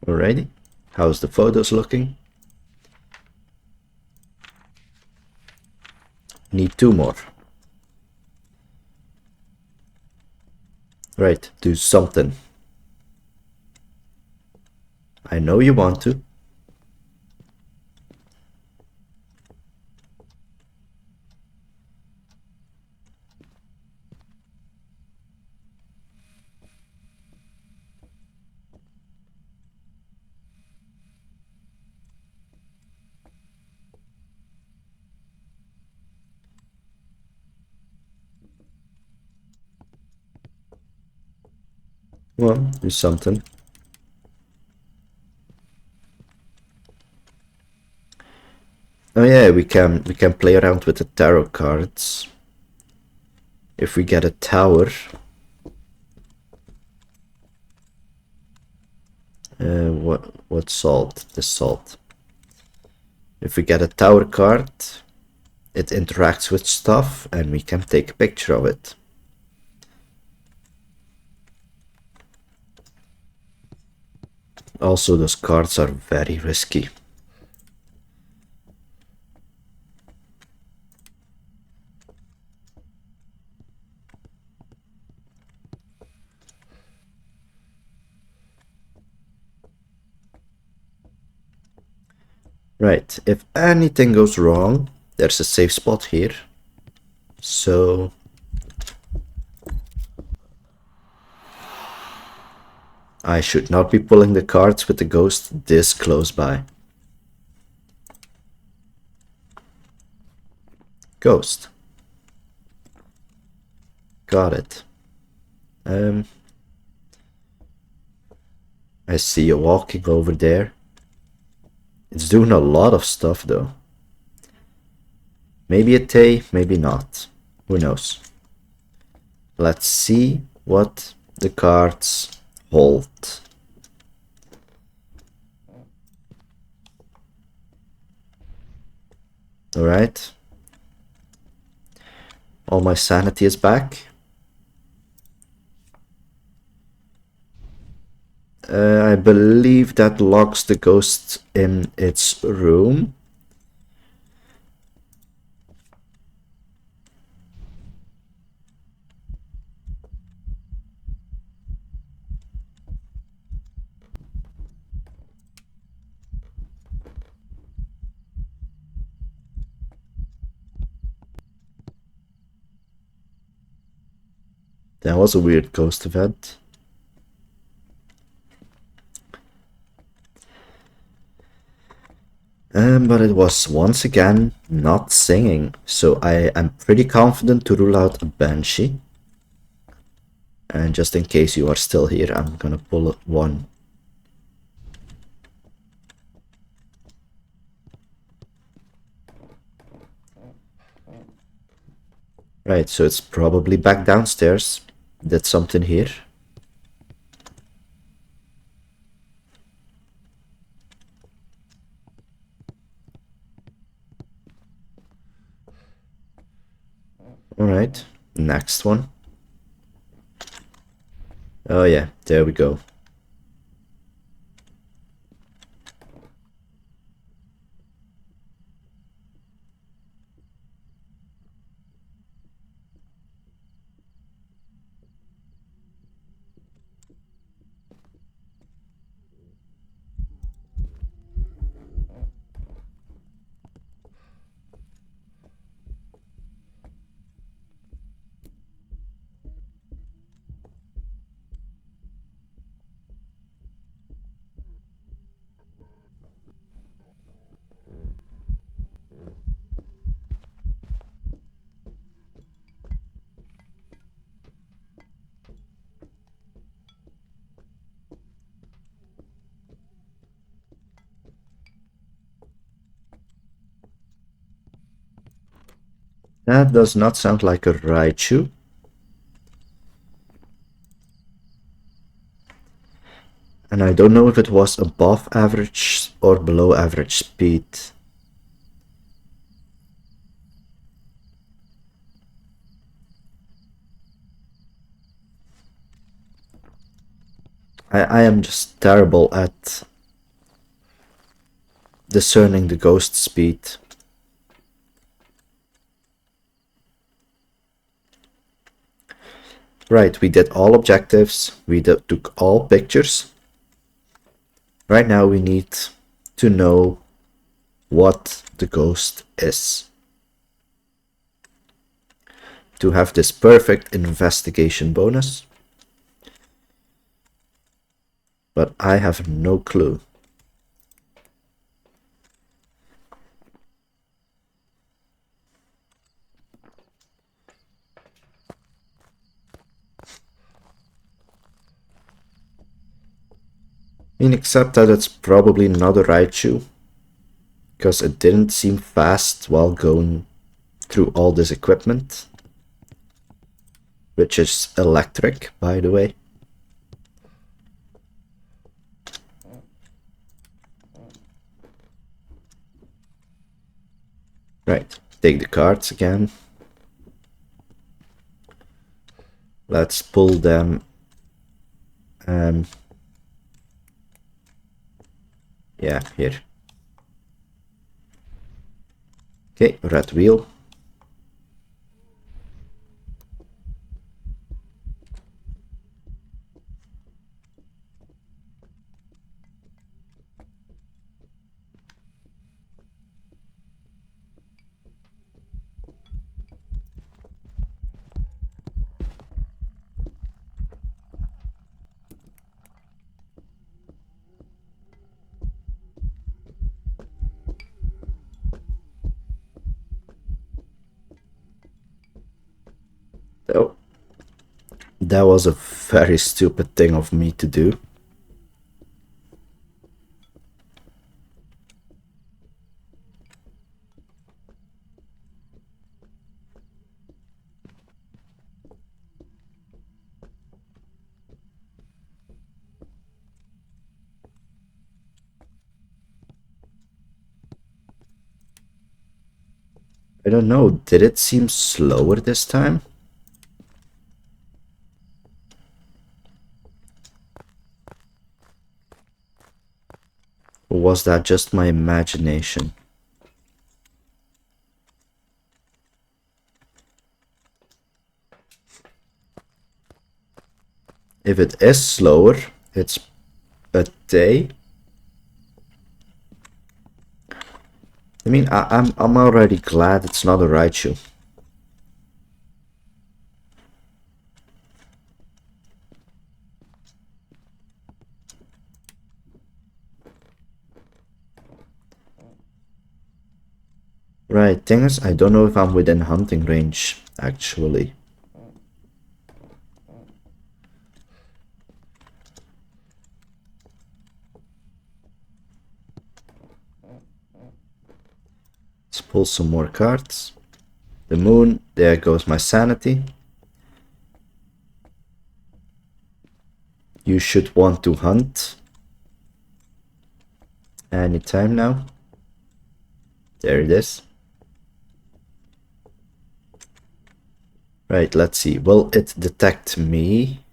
Alrighty. How's the photos looking? Need 2 more. Right, do something. I know you want to. Well, do something. Oh yeah, we can play around with the tarot cards. If we get a tower, what salt? The salt. If we get a tower card, it interacts with stuff and we can take a picture of it. Also, those cards are very risky. Right, if anything goes wrong, there's a safe spot here. So I should not be pulling the cards with the ghost this close by. Ghost. Got it. I see you walking over there. It's doing a lot of stuff though. Maybe a Tay, maybe not. Who knows? Let's see what the cards hold. Alright. All my sanity is back. I believe that locks the ghost in its room. That was a weird ghost event. But it was once again not singing, so I am pretty confident to rule out a Banshee. And just in case you are still here, I'm gonna pull one. Right, so it's probably back downstairs. Did something here. Alright, next one. Oh yeah, there we go. That does not sound like a Raichu. And I don't know if it was above average or below average speed. I am just terrible at discerning the ghost speed. Right, we did all objectives, we took all pictures. Right now we need to know what the ghost is. To have this perfect investigation bonus. But I have no clue. I mean, except that it's probably not a Raichu, because it didn't seem fast while going through all this equipment, which is electric, by the way. Right, take the cards again. Let's pull them. Yeah, here. Okay, red wheel. That was a very stupid thing of me to do. I don't know, did it seem slower this time? Or was that just my imagination? If it is slower, it's a day. I mean, I'm already glad it's not a Raichu. Right, thing is, I don't know if I'm within hunting range, actually. Let's pull some more cards. The moon, there goes my sanity. You should want to hunt anytime now. There it is. Right, let's see. Will it detect me?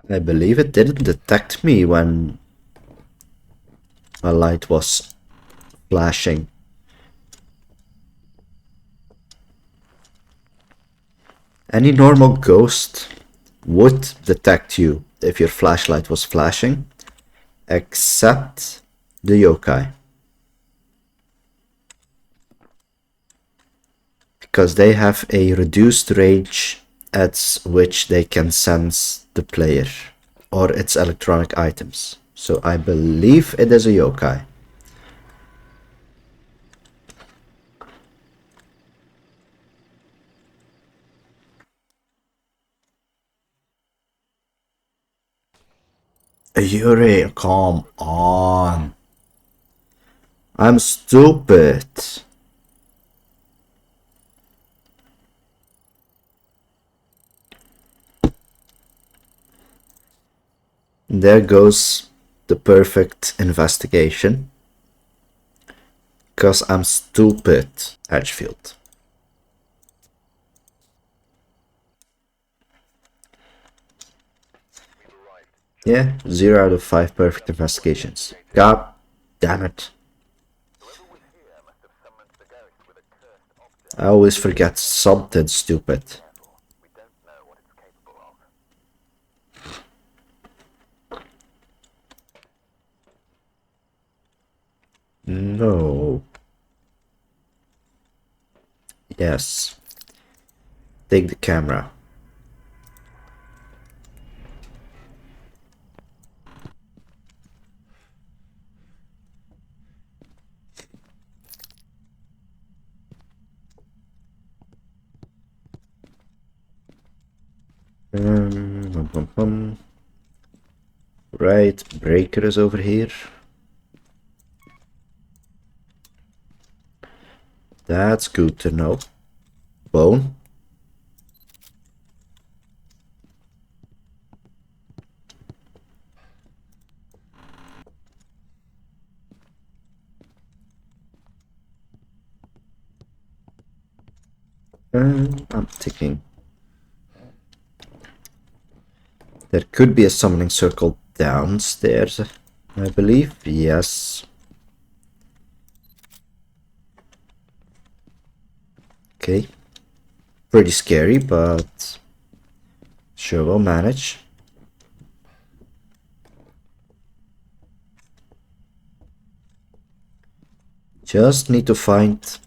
I believe it didn't detect me when my light was flashing. Any normal ghost would detect you if your flashlight was flashing, except the yokai. Because they have a reduced range at which they can sense the player or its electronic items. So I believe it is a yokai. Yuri, come on. I'm stupid. There goes the perfect investigation. Because I'm stupid. Edgefield. Yeah, 0 out of 5 perfect investigations. God damn it. I always forget something stupid. We don't know what it's capable of. No. Yes. Take the camera. Bum, bum, bum. Right, breaker is over here. That's good to know. Bone. I'm thinking. There could be a summoning circle downstairs, I believe. Yes. Okay. Pretty scary, but sure we'll manage. Just need to find...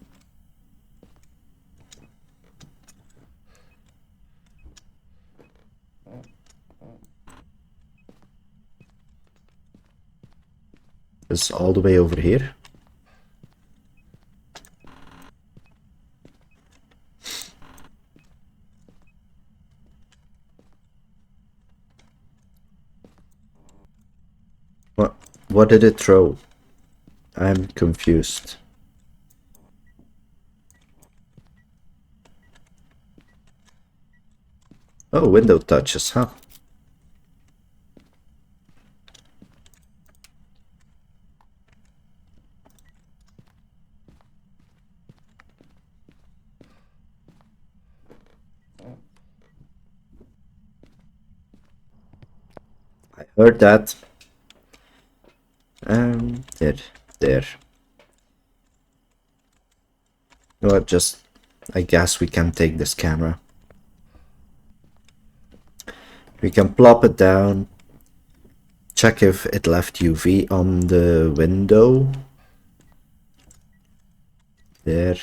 It's all the way over here. What did it throw? I'm confused. Oh, window touches, huh? I heard that. There. You know what, just... I guess we can take this camera. We can plop it down. Check if it left UV on the window. There.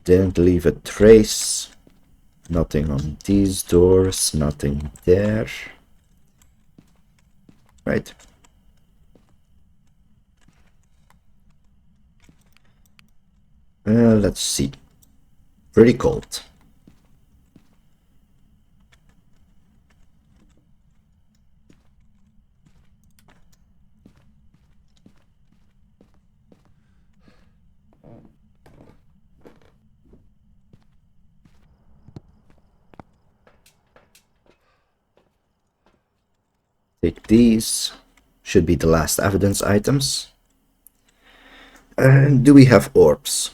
Didn't leave a trace. Nothing on these doors. Nothing there. Right. Let's see. Pretty cold. Take these. Should be the last evidence items. And do we have orbs?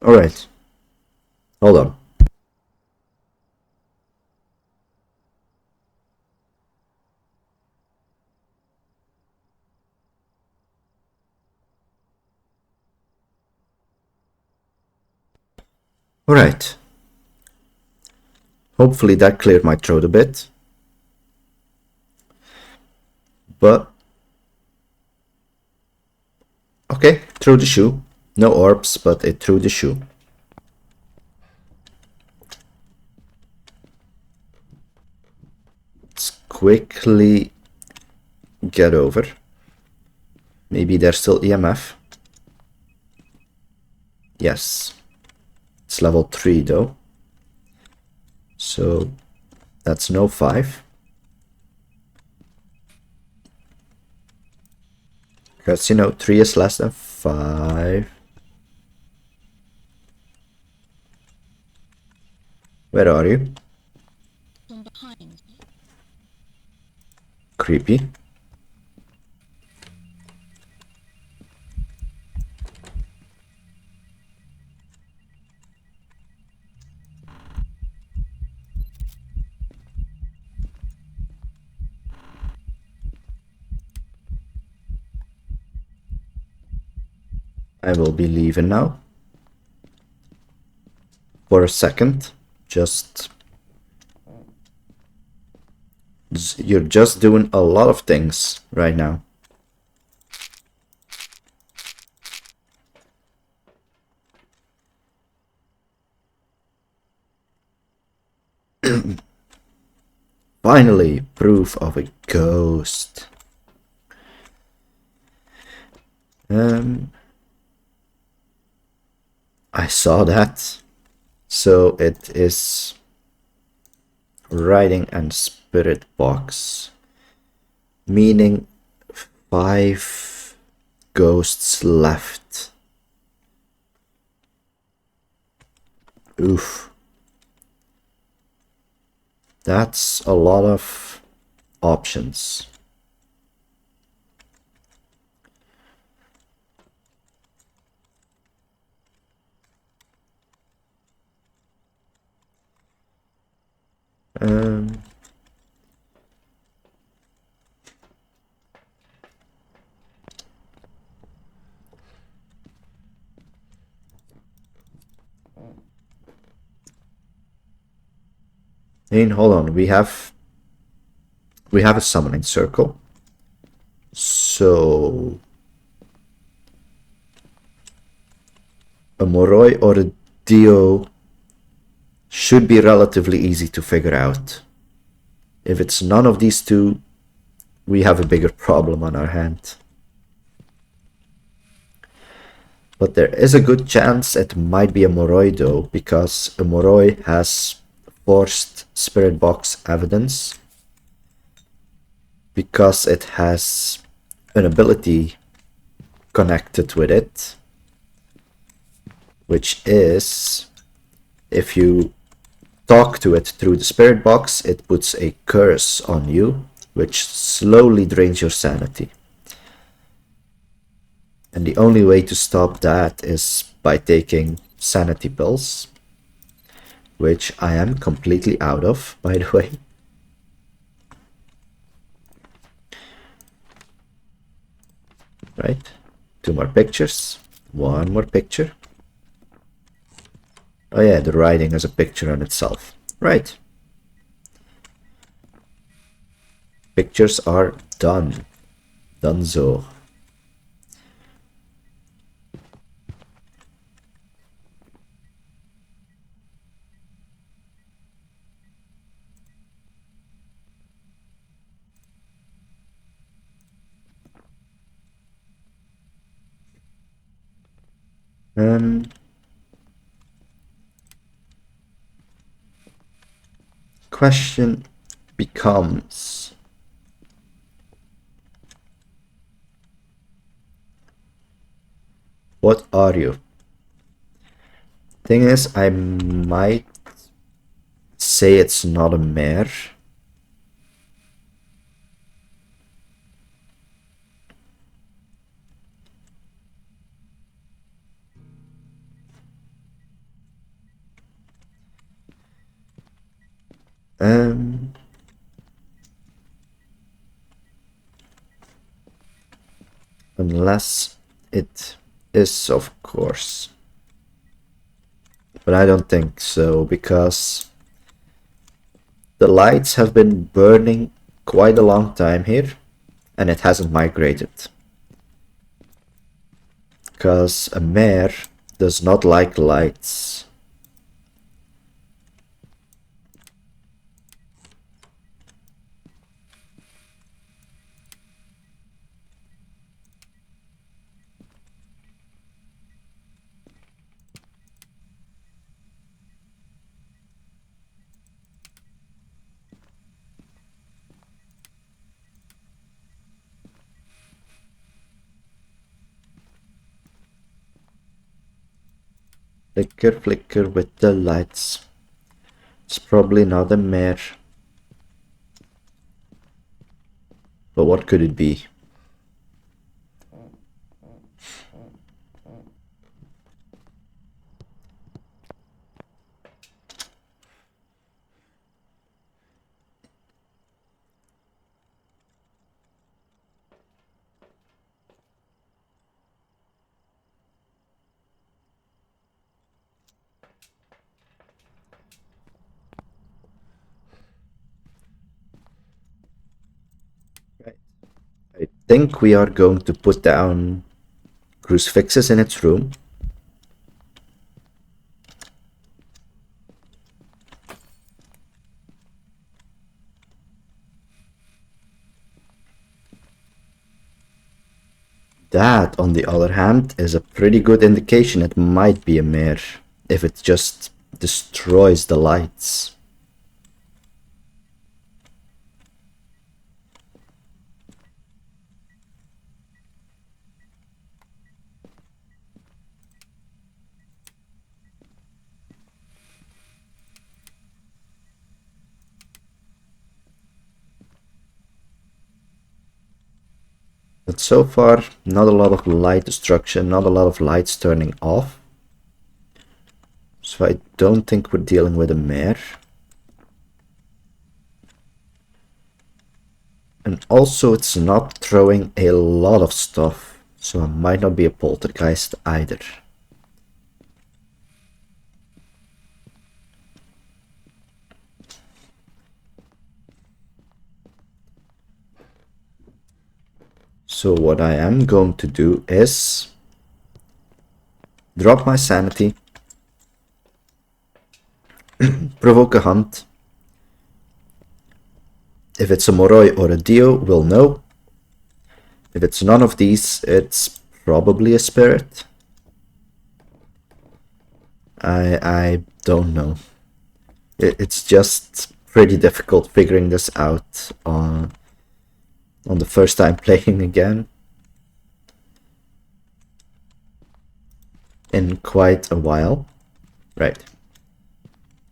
Alright. Hold on. Alright. Hopefully that cleared my throat a bit. But... okay, threw the shoe. No orbs, but it threw the shoe. Let's quickly get over. Maybe there's still EMF. Yes. It's level 3 though. So that's no 5. Because, you know, 3 is less than 5. Where are you? From behind. Creepy. I will be leaving now. For a second. You're just doing a lot of things right now. Finally, proof of a ghost. I saw that. So it is writing and spirit box. Meaning 5 ghosts left. Oof. That's a lot of options. Um, hold on, we have a summoning circle. So a Moroi or a Dio should be relatively easy to figure out. If it's none of these two, we have a bigger problem on our hand. But there is a good chance it might be a Moroi though, because a Moroi has forced spirit box evidence, because it has an ability connected with it, which is if you talk to it through the spirit box, it puts a curse on you, which slowly drains your sanity. And the only way to stop that is by taking sanity pills, which I am completely out of, by the way. Right, 2 more pictures, 1 more picture. Oh yeah, the writing has a picture on itself. Right. Pictures are done. Donezo. Question becomes, what are you? Thing is, I might say it's not a mare. Unless it is, of course. But I don't think so, because the lights have been burning quite a long time here, and it hasn't migrated. Because a mare does not like lights. Flicker, flicker with the lights. It's probably not a mare. But what could it be? I think we are going to put down crucifixes in its room. That, on the other hand, is a pretty good indication it might be a mare, if it just destroys the lights. But so far, not a lot of light destruction, not a lot of lights turning off. So I don't think we're dealing with a mare. And also it's not throwing a lot of stuff, so it might not be a poltergeist either. So what I am going to do is drop my sanity, provoke a hunt. If it's a Moroi or a Dio, we'll know. If it's none of these, it's probably a spirit. I don't know. It's just pretty difficult figuring this out on the first time playing again. In quite a while. Right.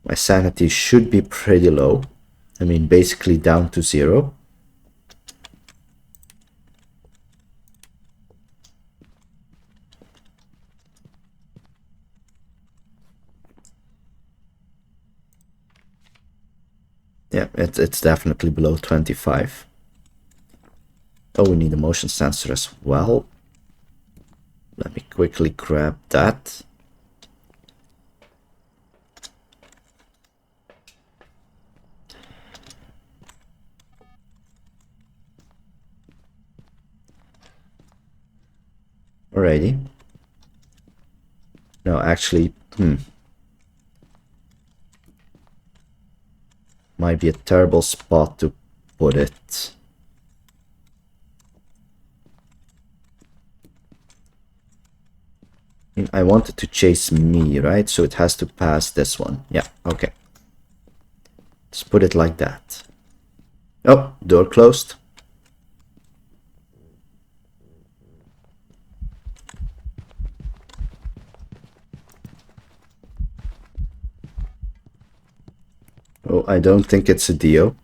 My sanity should be pretty low. I mean, basically down to 0. Yeah, it's definitely below 25. Oh, we need a motion sensor as well. Let me quickly grab that. Alrighty. No, actually, might be a terrible spot to put it. I want it to chase me, right? So it has to pass this one. Yeah, okay. Let's put it like that. Oh, door closed. Oh, I don't think it's a Dio.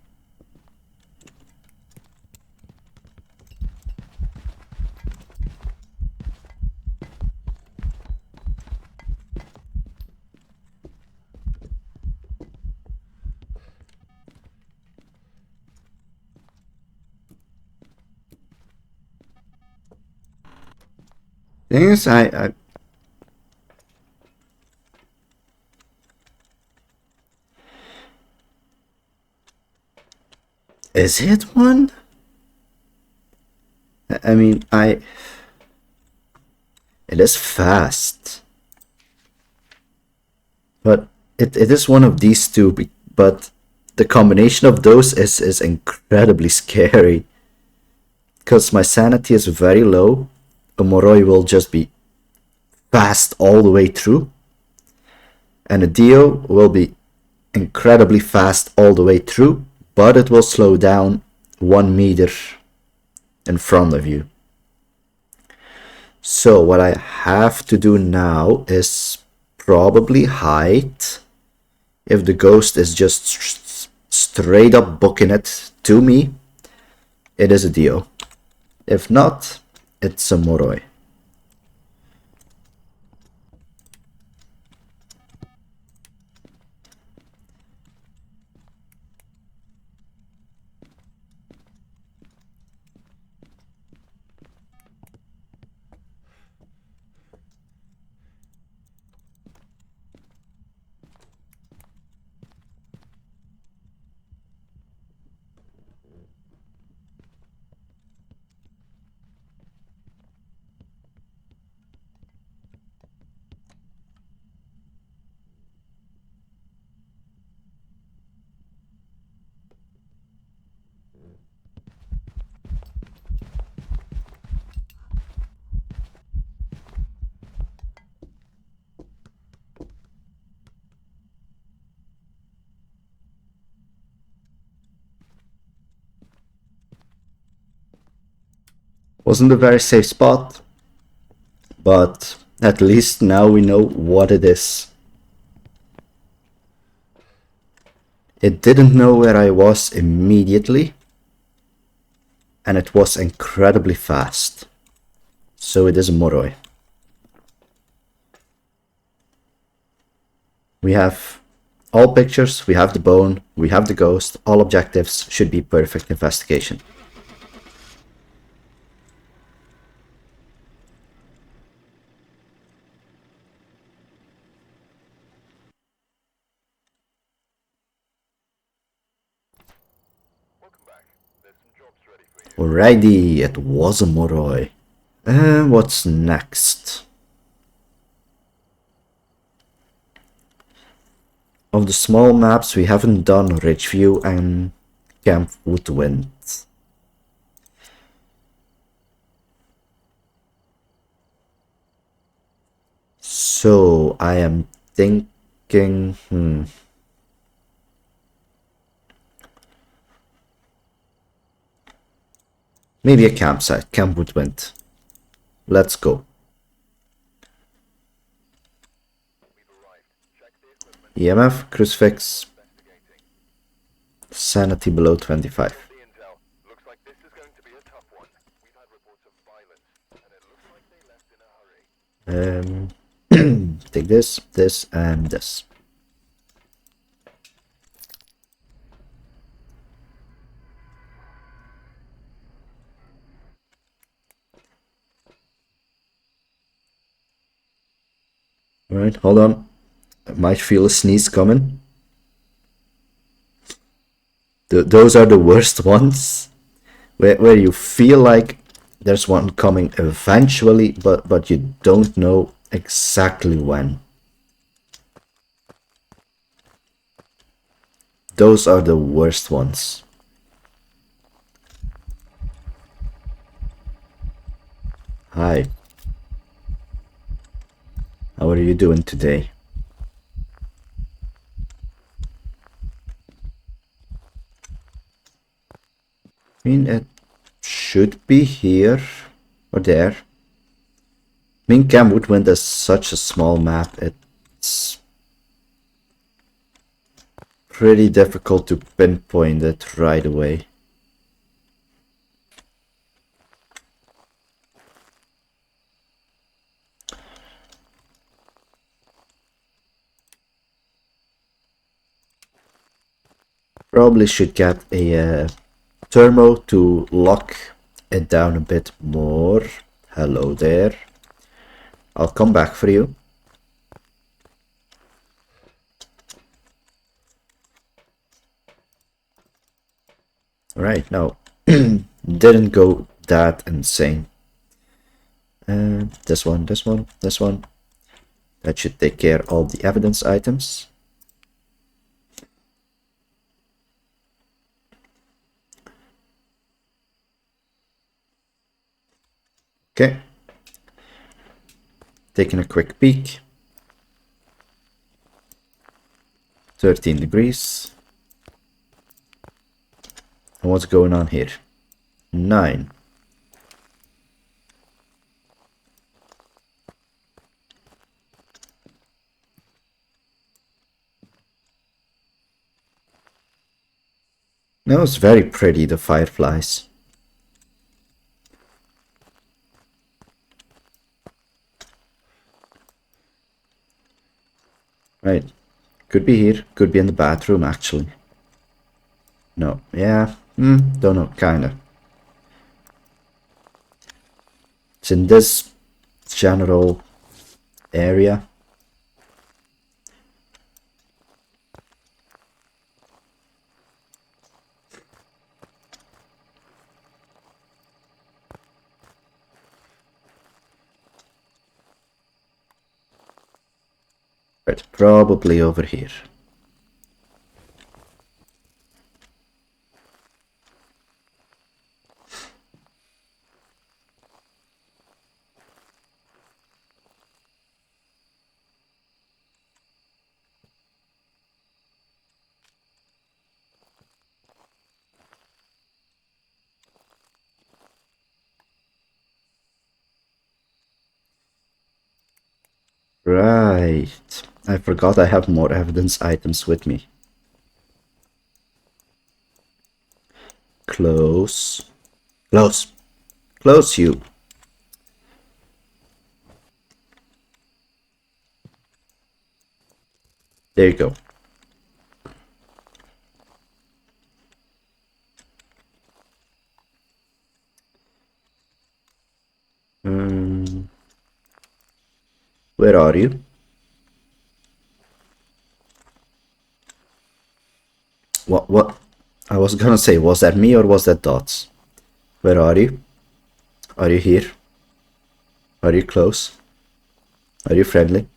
Thing is, Is it one? I mean, It is fast. But it is one of these two, but the combination of those is incredibly scary. Because my sanity is very low, a Moroi will just be fast all the way through. And a Dio will be incredibly fast all the way through, but it will slow down 1 meter in front of you. So what I have to do now is probably hide. If the ghost is just straight up booking it to me, it is a Dio. If not, it's a Moroi. Wasn't a very safe spot, but at least now we know what it is. It didn't know where I was immediately, and it was incredibly fast. So it is a Moroi. We have all pictures, we have the bone, we have the ghost, all objectives should be perfect investigation. Alrighty, it was a Moroi. And what's next? Of the small maps we haven't done Ridgeview and Camp Woodwind. So I am thinking, maybe a campsite, Camp Woodwind. Let's go. EMF, crucifix, sanity below 25. The intel. Looks like this is going to be a tough one. We've had reports of violence, and it looks like they left in a hurry. Take this, this, and this. Alright, hold on. I might feel a sneeze coming. Those are the worst ones. Where you feel like there's one coming eventually, but you don't know exactly when. Those are the worst ones. Hi. How are you doing today? I mean, it should be here or there. I mean, Camp Woodwind is such a small map, it's pretty difficult to pinpoint it right away. Probably should get a thermo to lock it down a bit more. Hello there. I'll come back for you. Right, no. Didn't go that insane. This one, this one, this one. That should take care of all the evidence items. Okay. Taking a quick peek. 13 degrees. And what's going on here? 9. No, it's very pretty, the fireflies. Right. Could be here, could be in the bathroom actually. No, yeah, don't know, kinda. It's in this general area. Right, probably over here. Right. I forgot I have more evidence items with me. Close. Close. Close you. There you go. Where are you? What? I was gonna say, was that me or was that Dots? Where are you? Are you here? Are you close? Are you friendly?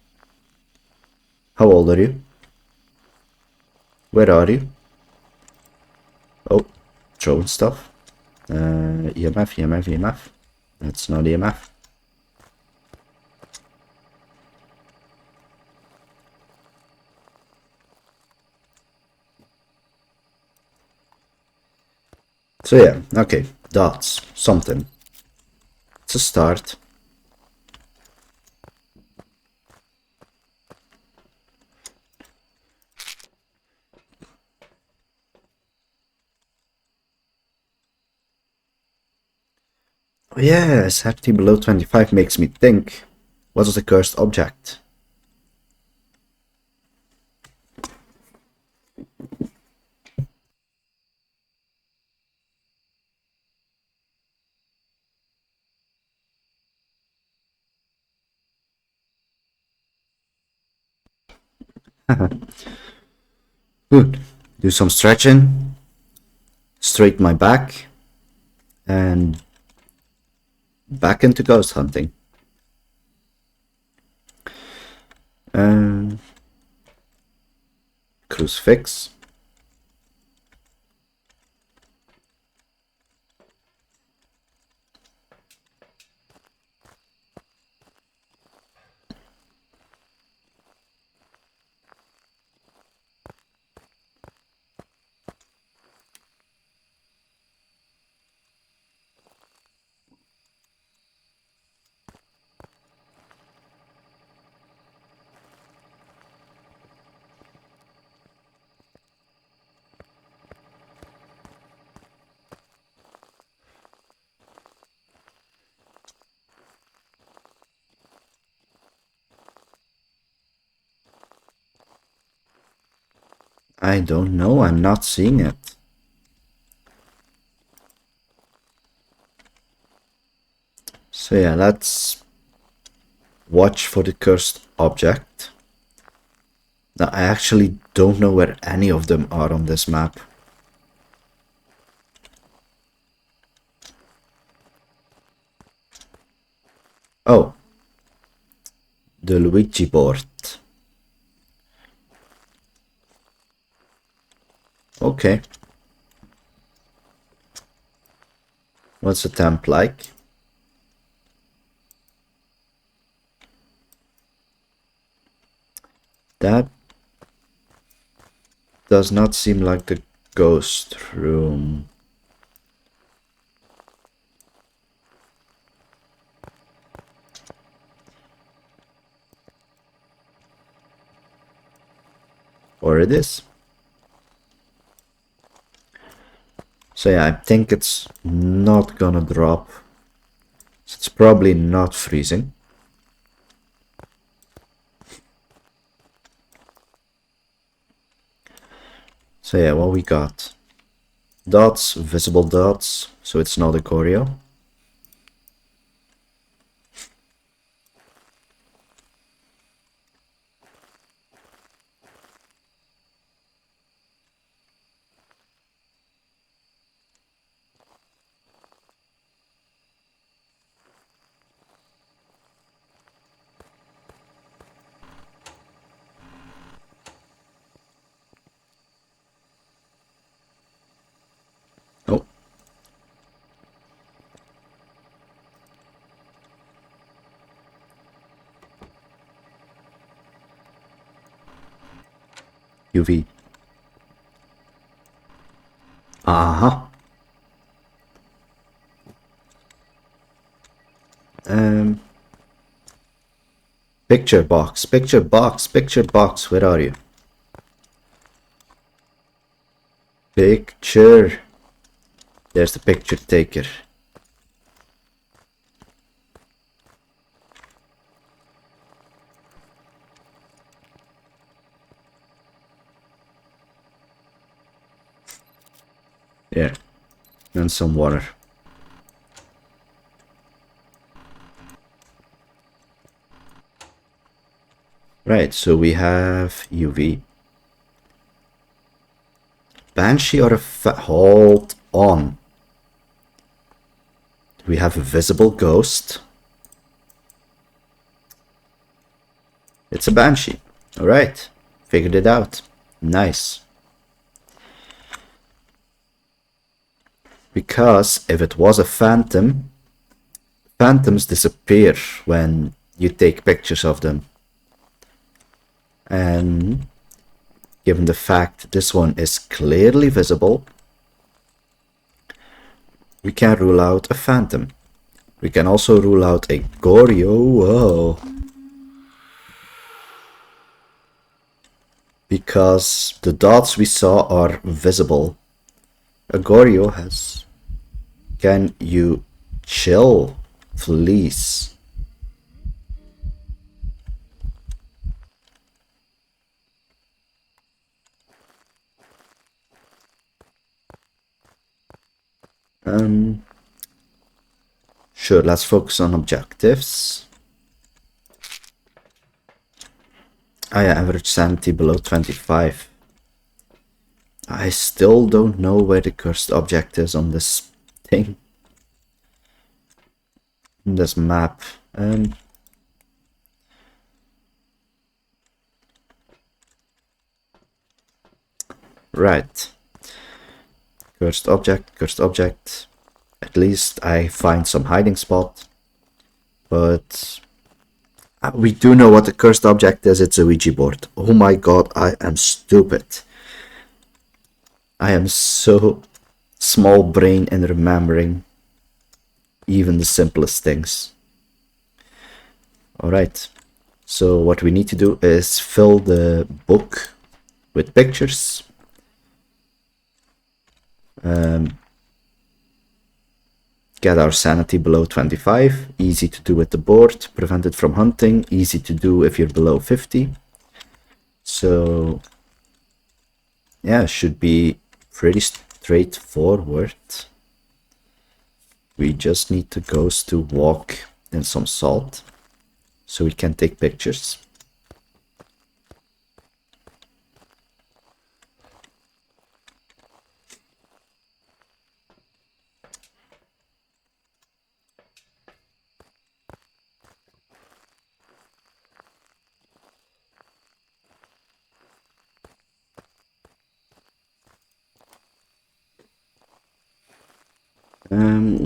How old are you? Where are you? Oh, throwing stuff. EMF, EMF, EMF. That's not EMF. So yeah, okay, dots, something. It's a start. Oh yeah, safety below 25 makes me think. What was the cursed object? Good. Do some stretching. Straighten my back. And back into ghost hunting. Crucifix. I don't know, I'm not seeing it. So yeah, let's watch for the cursed object. Now, I actually don't know where any of them are on this map. Oh, the Luigi board. Okay. What's the temp like? That does not seem like the ghost room. Or it is. So yeah, I think it's not gonna drop. It's probably not freezing. So yeah, what we got? Dots, visible dots, so it's not a choreo. Oh. UV. Uh-huh. Picture box, picture box, picture box, where are you? Picture. There's the picture taker. Yeah, and some water. Right, so we have UV. Banshee or a hold on. We have a visible ghost. It's a banshee. Alright, figured it out. Nice. Because if it was a phantom, phantoms disappear when you take pictures of them. And given the fact this one is clearly visible, we can rule out a phantom. We can also rule out a Goryo. Whoa. Because the dots we saw are visible. A Goryo has... Can you chill, please? Sure, let's focus on objectives. Ah yeah, average sanity below 25. I still don't know where the cursed object is on this thing. This map. Right. Cursed object, cursed object. At least I find some hiding spot. But we do know what the cursed object is. It's a Ouija board. Oh my god, I am stupid. I am so small brain in remembering even the simplest things. Alright, so what we need to do is fill the book with pictures. Get our sanity below 25, easy to do with the board, prevented from hunting, easy to do if you're below 50. So yeah, should be pretty straightforward. We just need the ghost to walk in some salt so we can take pictures.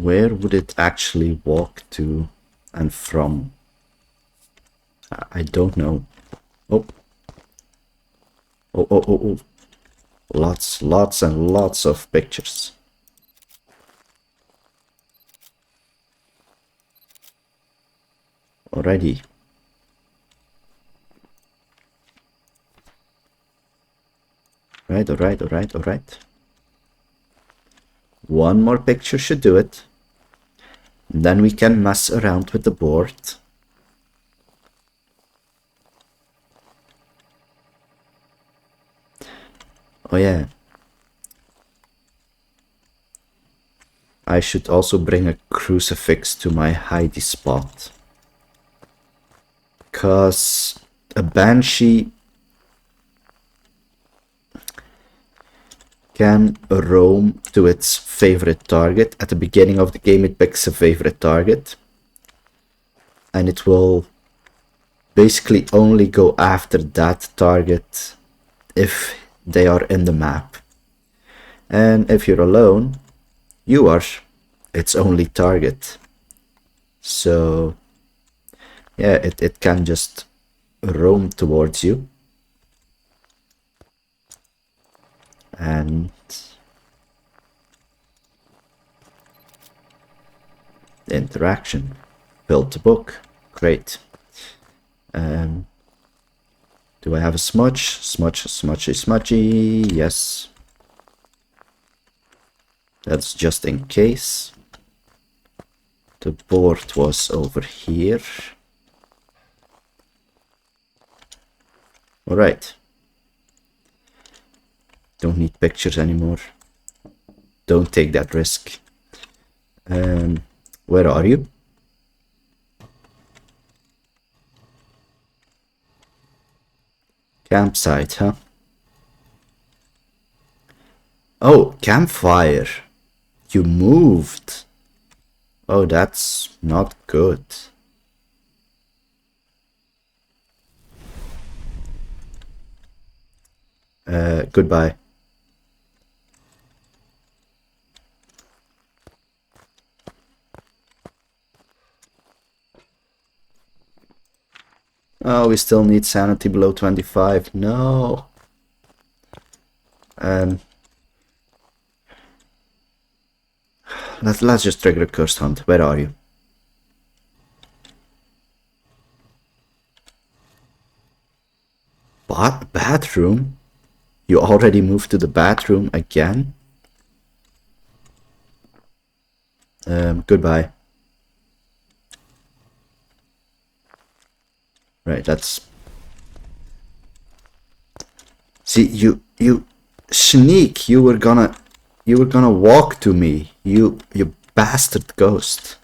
Where would it actually walk to and from? I don't know. Oh. Oh. Lots and lots of pictures. Already. Alright. One more picture should do it. Then we can mess around with the board. Oh yeah. I should also bring a crucifix to my hidey spot. Cause a banshee can roam to its favorite target. At the beginning of the game it picks a favorite target. And it will basically only go after that target if they are in the map. And if you're alone, you are its only target. So yeah, it can just roam towards you. And interaction. Build the book. Great. Do I have a smudge? Smudgy. Yes. That's just in case. The board was over here. Alright. Don't need pictures anymore. Don't take that risk. Where are you? Campsite, huh? Oh, campfire. You moved. Oh, that's not good. Goodbye. Oh, we still need sanity below 25. No. Um, let's just trigger a cursed hunt. Where are you? Bathroom? You already moved to the bathroom again? Goodbye. Right, that's... See, you sneak, you were gonna walk to me, you bastard ghost.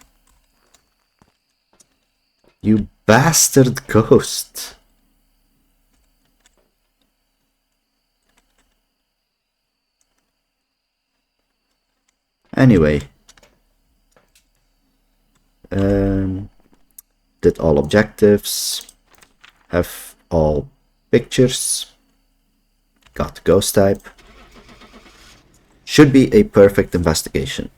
You bastard ghost. Anyway, did all objectives, have all pictures, got ghost type. Should be a perfect investigation.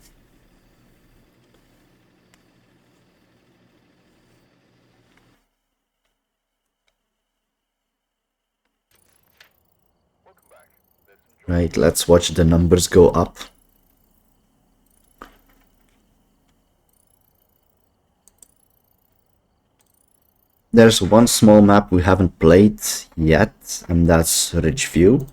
Right, let's watch the numbers go up. There's one small map we haven't played yet, and that's Ridgeview.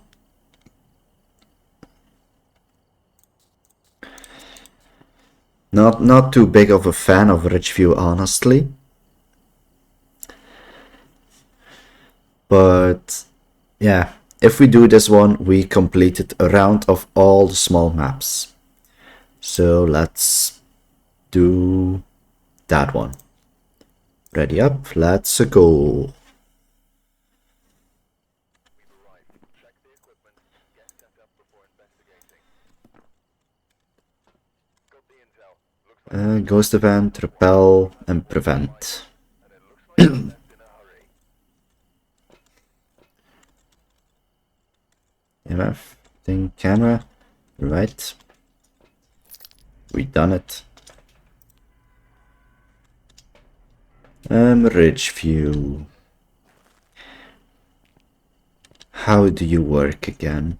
Not too big of a fan of Ridgeview, honestly. But yeah, if we do this one, we completed a round of all the small maps. So let's do that one. Ready up, let's go. Ghost event, repel, and prevent. EMF, thing, camera, right. We done it. Ridgeview. How do you work again?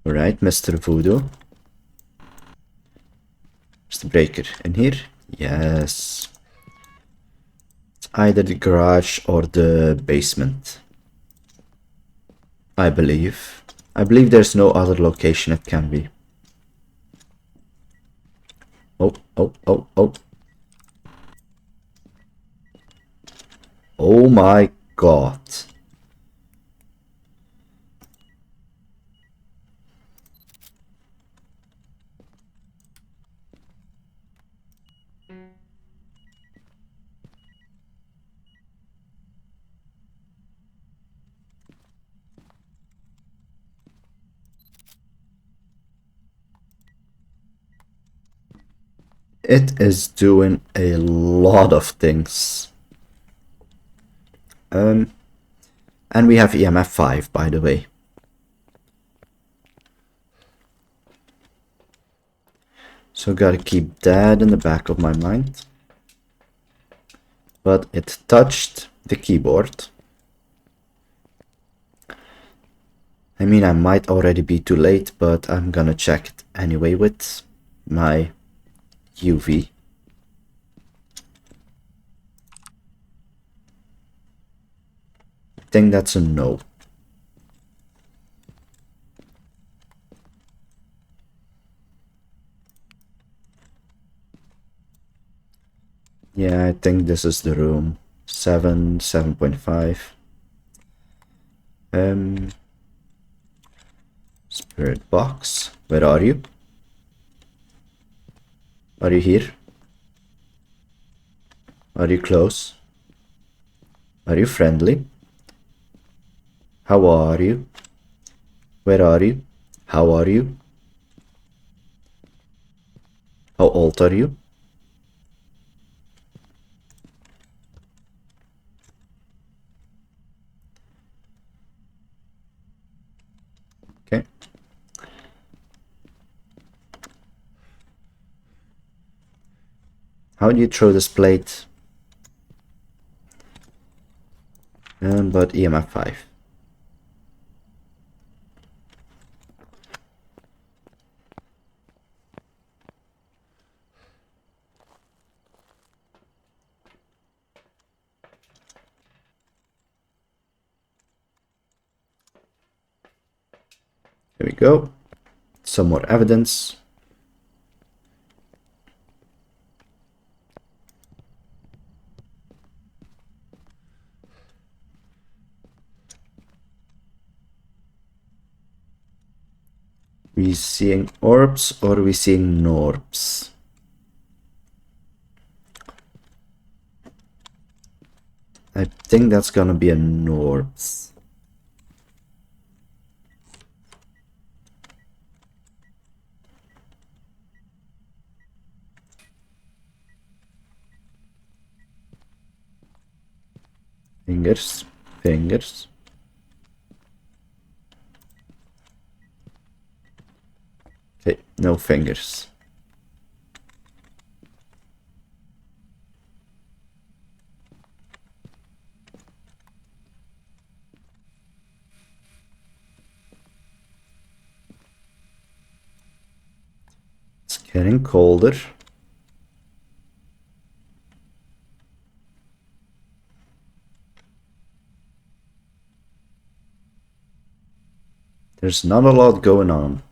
Alright, Mr. Voodoo. Mr. Breaker, in here? Yes. It's either the garage or the basement. I believe. I believe there's no other location it can be. Oh, oh, oh, oh. Oh my god. It is doing a lot of things. And we have EMF 5, by the way. So gotta keep that in the back of my mind. But it touched the keyboard. I mean, I might already be too late, but I'm gonna check it anyway with my UV. I think that's a no. Yeah, I think this is the room. 7.5. Spirit box. Where are you? Are you here? Are you close? Are you friendly? How are you? Where are you? How are you? How old are you? Okay. How do you throw this plate? But EMF 5. There we go. Some more evidence. We seeing orbs or are we seeing norbs? I think that's gonna be a norbs. Fingers, fingers. Okay, no fingers. It's getting colder. There's not a lot going on.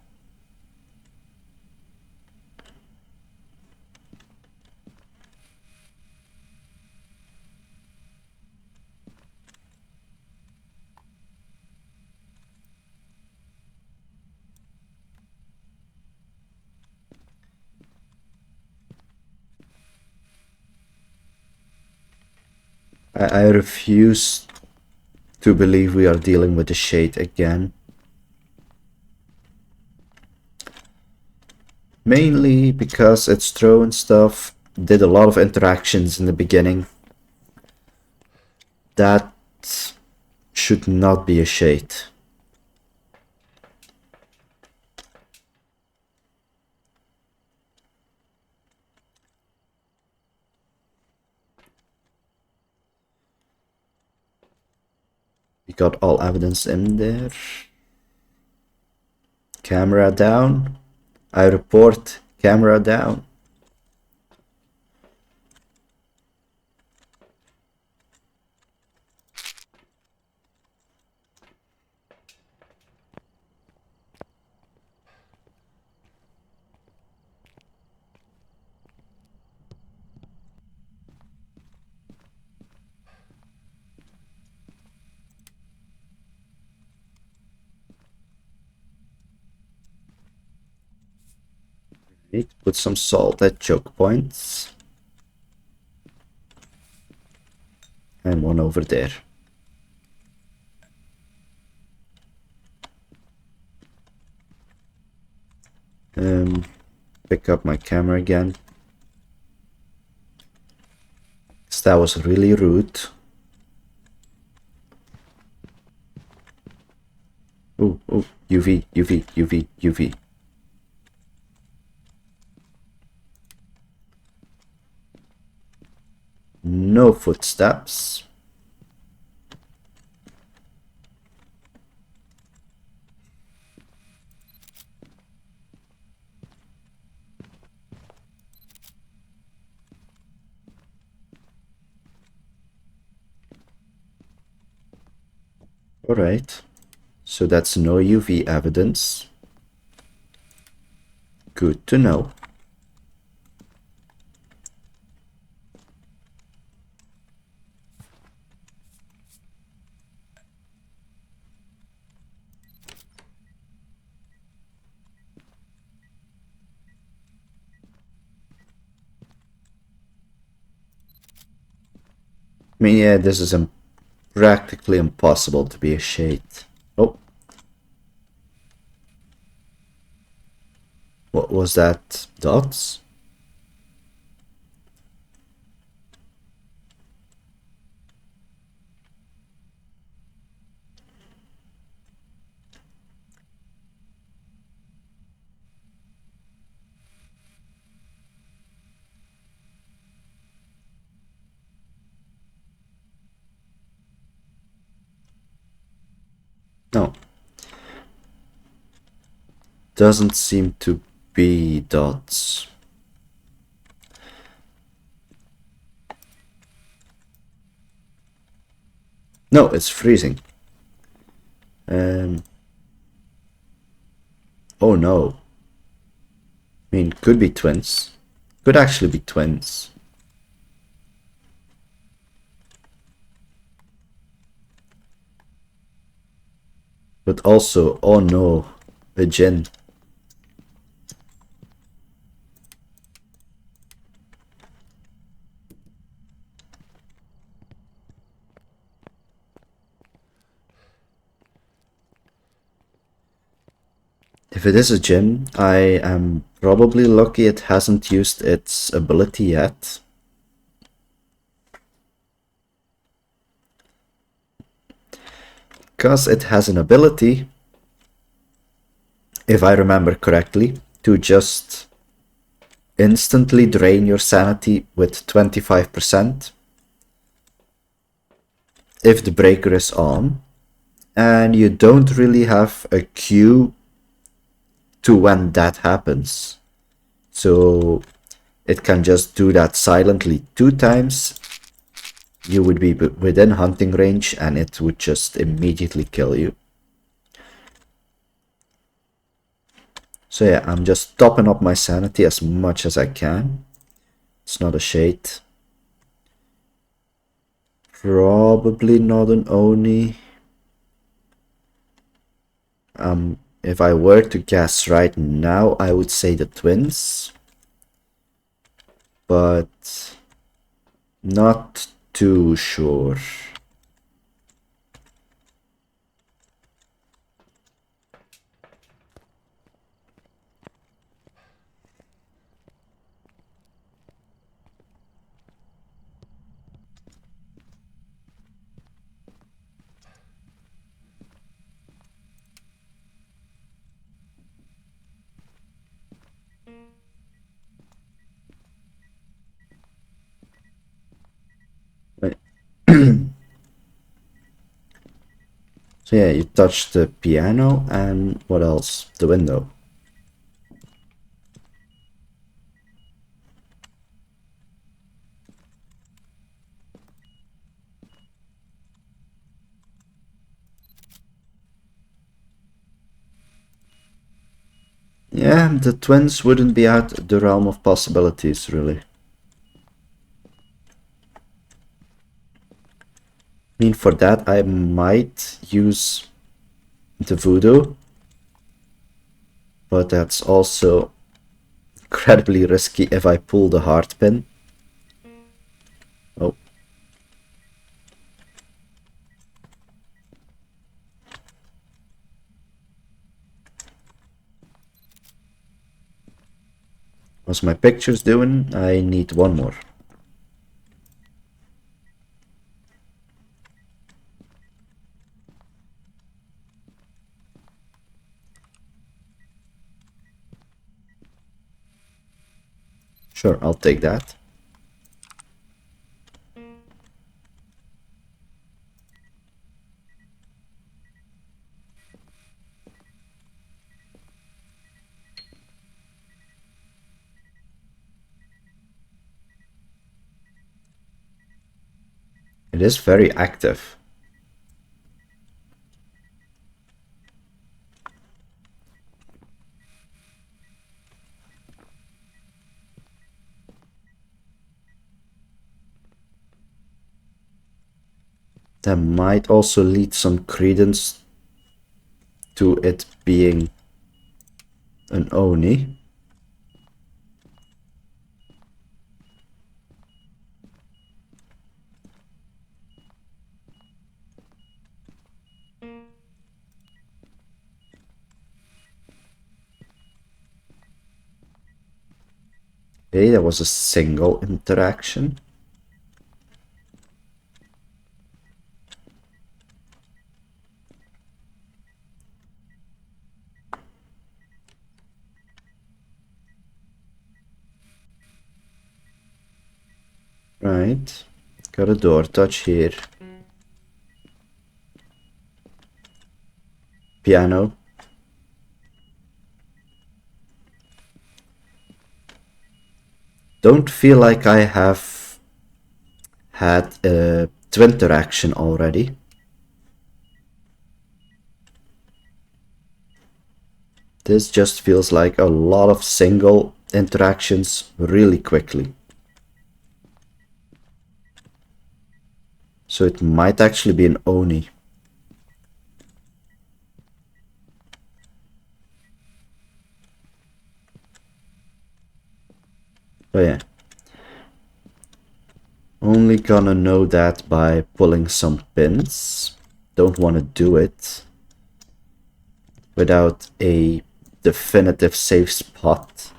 I refuse to believe we are dealing with the shade again. Mainly because its throwing stuff did a lot of interactions in the beginning. That should not be a shade. We got all evidence in there. Camera down. I report camera down. Need to put some salt at choke points. And one over there. Pick up my camera again. 'Cause that was really rude. Oh, oh, UV, UV, UV, UV. No footsteps. Alright, so that's no UV evidence. Good to know. I mean, yeah, this is practically impossible to be a shade. Oh. What was that? Dots? No. Doesn't seem to be dots. No, it's freezing. Oh no. I mean, could be twins. Could actually be twins. But also, oh no, a Jinn. If it is a Jinn, I am probably lucky it hasn't used its ability yet. Because it has an ability, if I remember correctly, to just instantly drain your sanity with 25% if the breaker is on, and you don't really have a queue to when that happens. So it can just do that silently 2 times. You would be within hunting range and it would just immediately kill you. So yeah, I'm just topping up my sanity as much as I can. It's not a shade. Probably not an Oni. If I were to guess right now, I would say the twins. But not too sure. Right. So yeah, you touch the piano and what else? The window. Yeah, the twins wouldn't be out the realm of possibilities, really. I mean, for that I might use the voodoo, but that's also incredibly risky if I pull the heart pin. Oh. What's my pictures doing? I need one more. Sure, I'll take that. It is very active. That might also lead some credence to it being an Oni. Okay, that was a single interaction. Right. Got a door touch here. Piano. Don't feel like I have had a twin interaction already. This just feels like a lot of single interactions really quickly. So it might actually be an Oni. Oh yeah. Only gonna know that by pulling some pins. Don't want to do it without a definitive safe spot.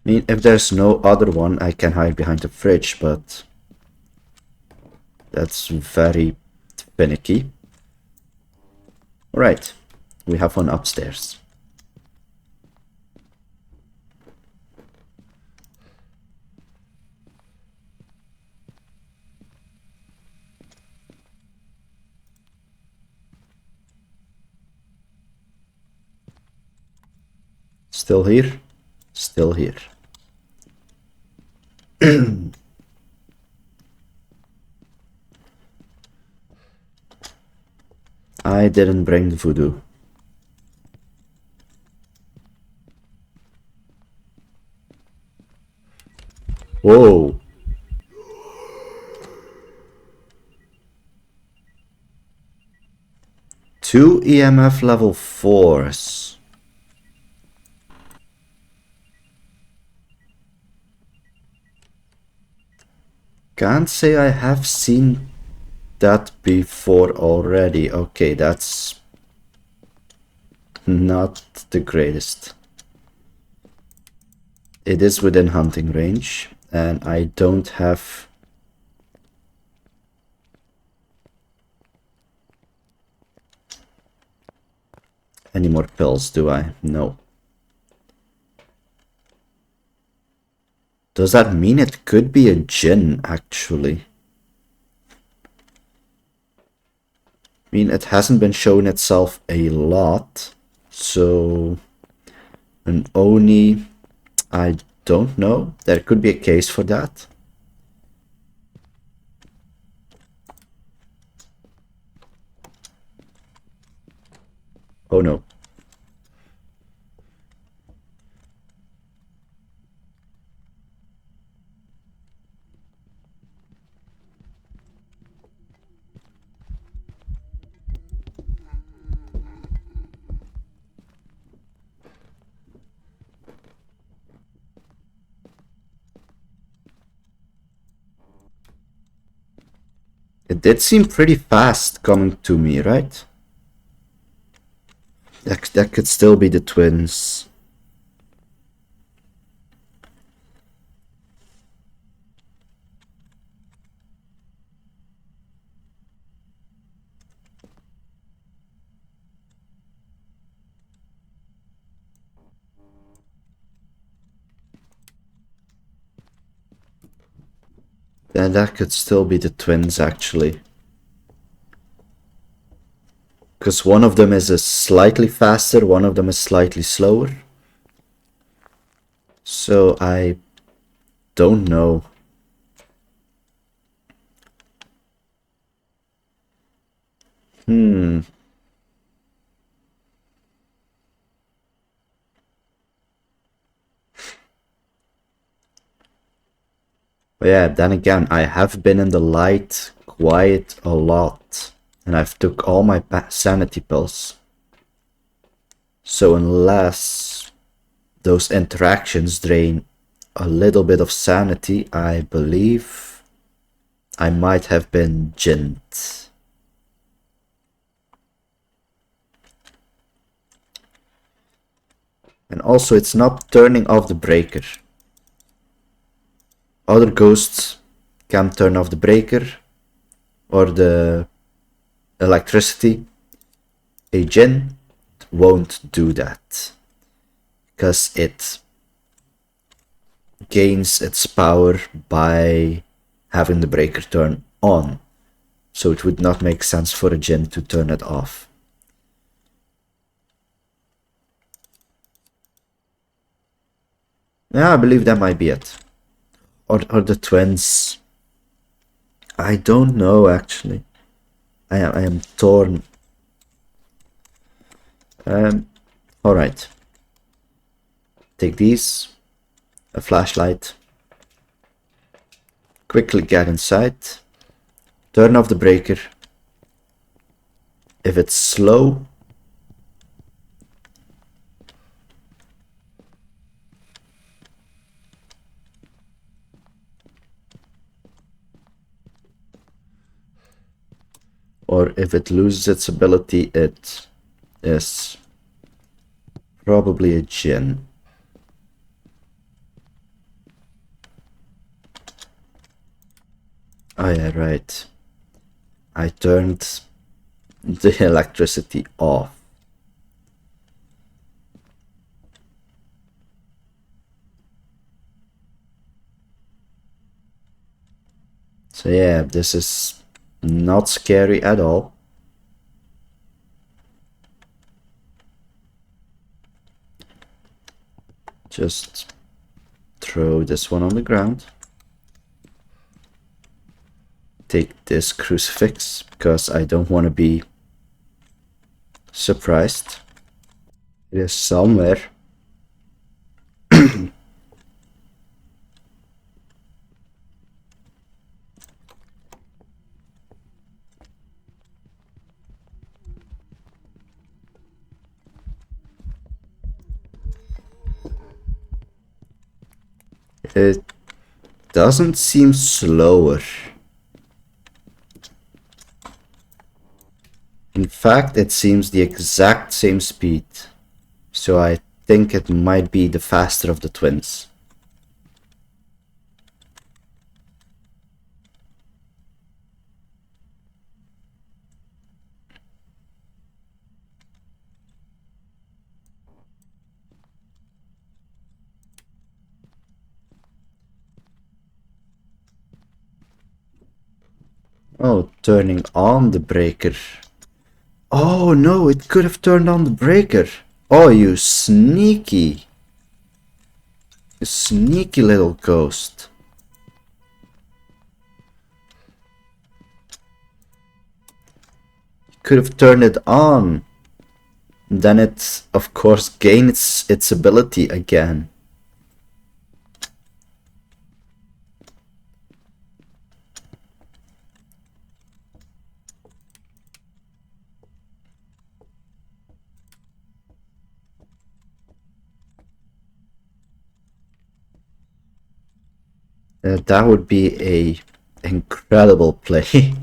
I mean, if there's no other one, I can hide behind the fridge, but that's very finicky. Alright, we have one upstairs. Still here? Still here. I didn't bring the voodoo. Whoa. Two EMF level 4s. Can't say I have seen that before already. Okay, that's not the greatest. It is within hunting range, and I don't have any more pills, do I? No. Does that mean it could be a djinn, actually? I mean, it hasn't been shown itself a lot, so an Oni, I don't know. There could be a case for that. Oh no. It did seem pretty fast coming to me, right? That could still be the twins. Yeah, that could still be the twins, actually. Because one of them is a slightly faster, one of them is slightly slower. So I don't know. But yeah, then again, I have been in the light quite a lot. And I've took all my sanity pills. So unless those interactions drain a little bit of sanity, I believe I might have been jinned. And also it's not turning off the breaker. Other ghosts can turn off the breaker or the electricity. A djinn won't do that because it gains its power by having the breaker turn on. So it would not make sense for a djinn to turn it off. Yeah, I believe that might be it. Or the twins. I don't know actually. I am torn. Alright. Take these. A flashlight. Quickly get inside. Turn off the breaker. If it's slow, or if it loses its ability, it is probably a djinn. Oh yeah, right. I turned the electricity off. So yeah, this is not scary at all. Just throw this one on the ground. Take this crucifix because I don't want to be surprised. It is somewhere. It doesn't seem slower. In fact, it seems the exact same speed. So I think it might be the faster of the twins. Oh, turning on the breaker. Oh no, it could have turned on the breaker. Oh, you sneaky. You sneaky little ghost. You could have turned it on. Then it, of course, gains its ability again. That would be a incredible play.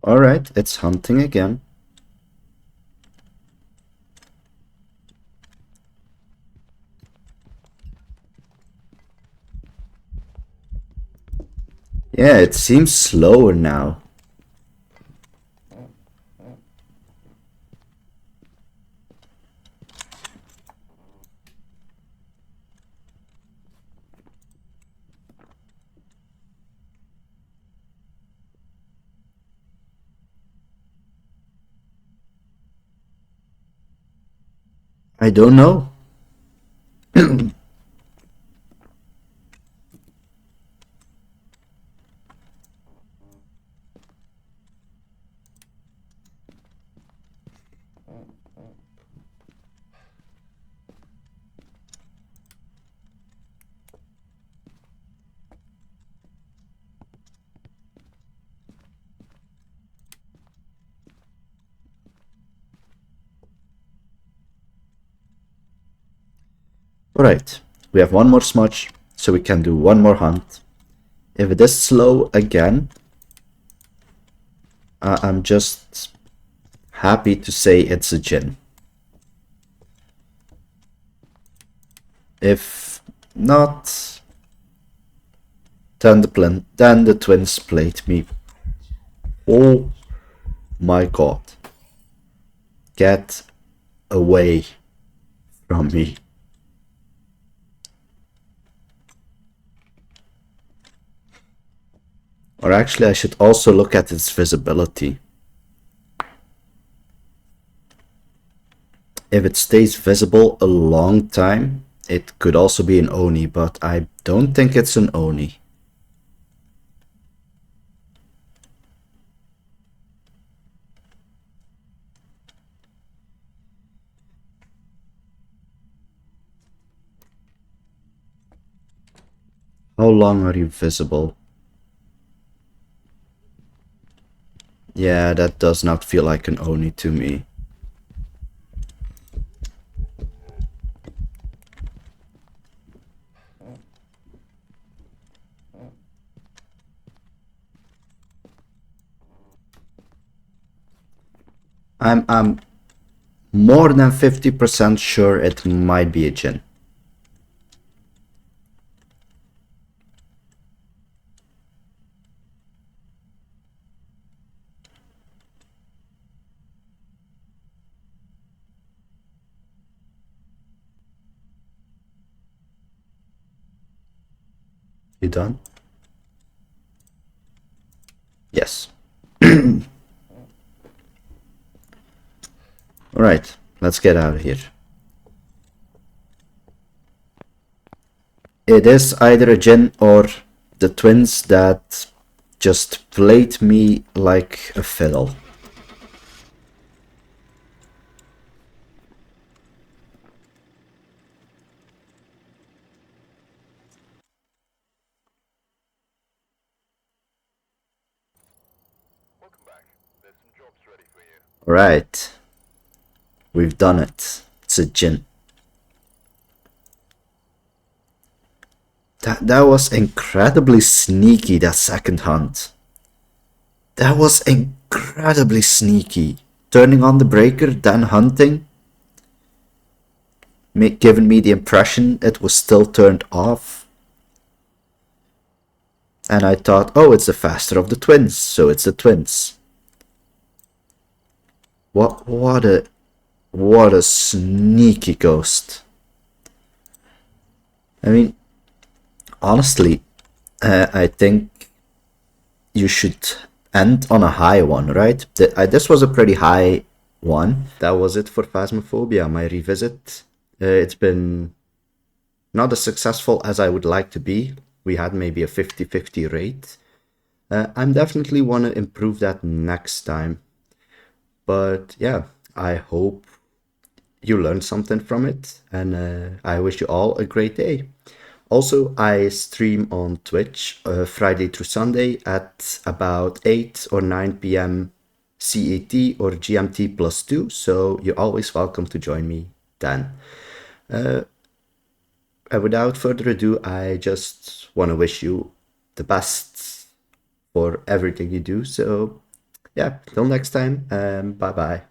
Alright, it's hunting again. Yeah, it seems slower now. I don't know. Alright, we have one more smudge, so we can do one more hunt. If it is slow again, I'm just happy to say it's a Jinn. If not, then the twins played me. Oh my god. Get away from me. Or actually, I should also look at its visibility. If it stays visible a long time, it could also be an Oni, but I don't think it's an Oni. How long are you visible? Yeah, that does not feel like an Oni to me. I'm more than 50% sure it might be a Jinn. You done? Yes. Alright, let's get out of here. It is either a Jinn or the twins that just played me like a fiddle. Welcome back. There's some jobs ready for you. Alright, we've done it. It's a Jinn. That was incredibly sneaky, that second hunt. That was incredibly sneaky. Turning on the breaker, then hunting. Giving me the impression it was still turned off. And I thought, oh, it's the faster of the twins, so it's the twins. What a sneaky ghost. I mean, honestly, I think you should end on a high one, right? This was a pretty high one. That was it for Phasmophobia, my revisit. It's been not as successful as I would like to be. We had maybe a 50-50 rate. I'm definitely want to improve that next time. But yeah, I hope you learned something from it, and I wish you all a great day. Also, I stream on Twitch Friday through Sunday at about 8 or 9 p.m. CET or GMT +2, so you're always welcome to join me then. Without further ado, I just want to wish you the best for everything you do. So, yeah, till next time, bye bye.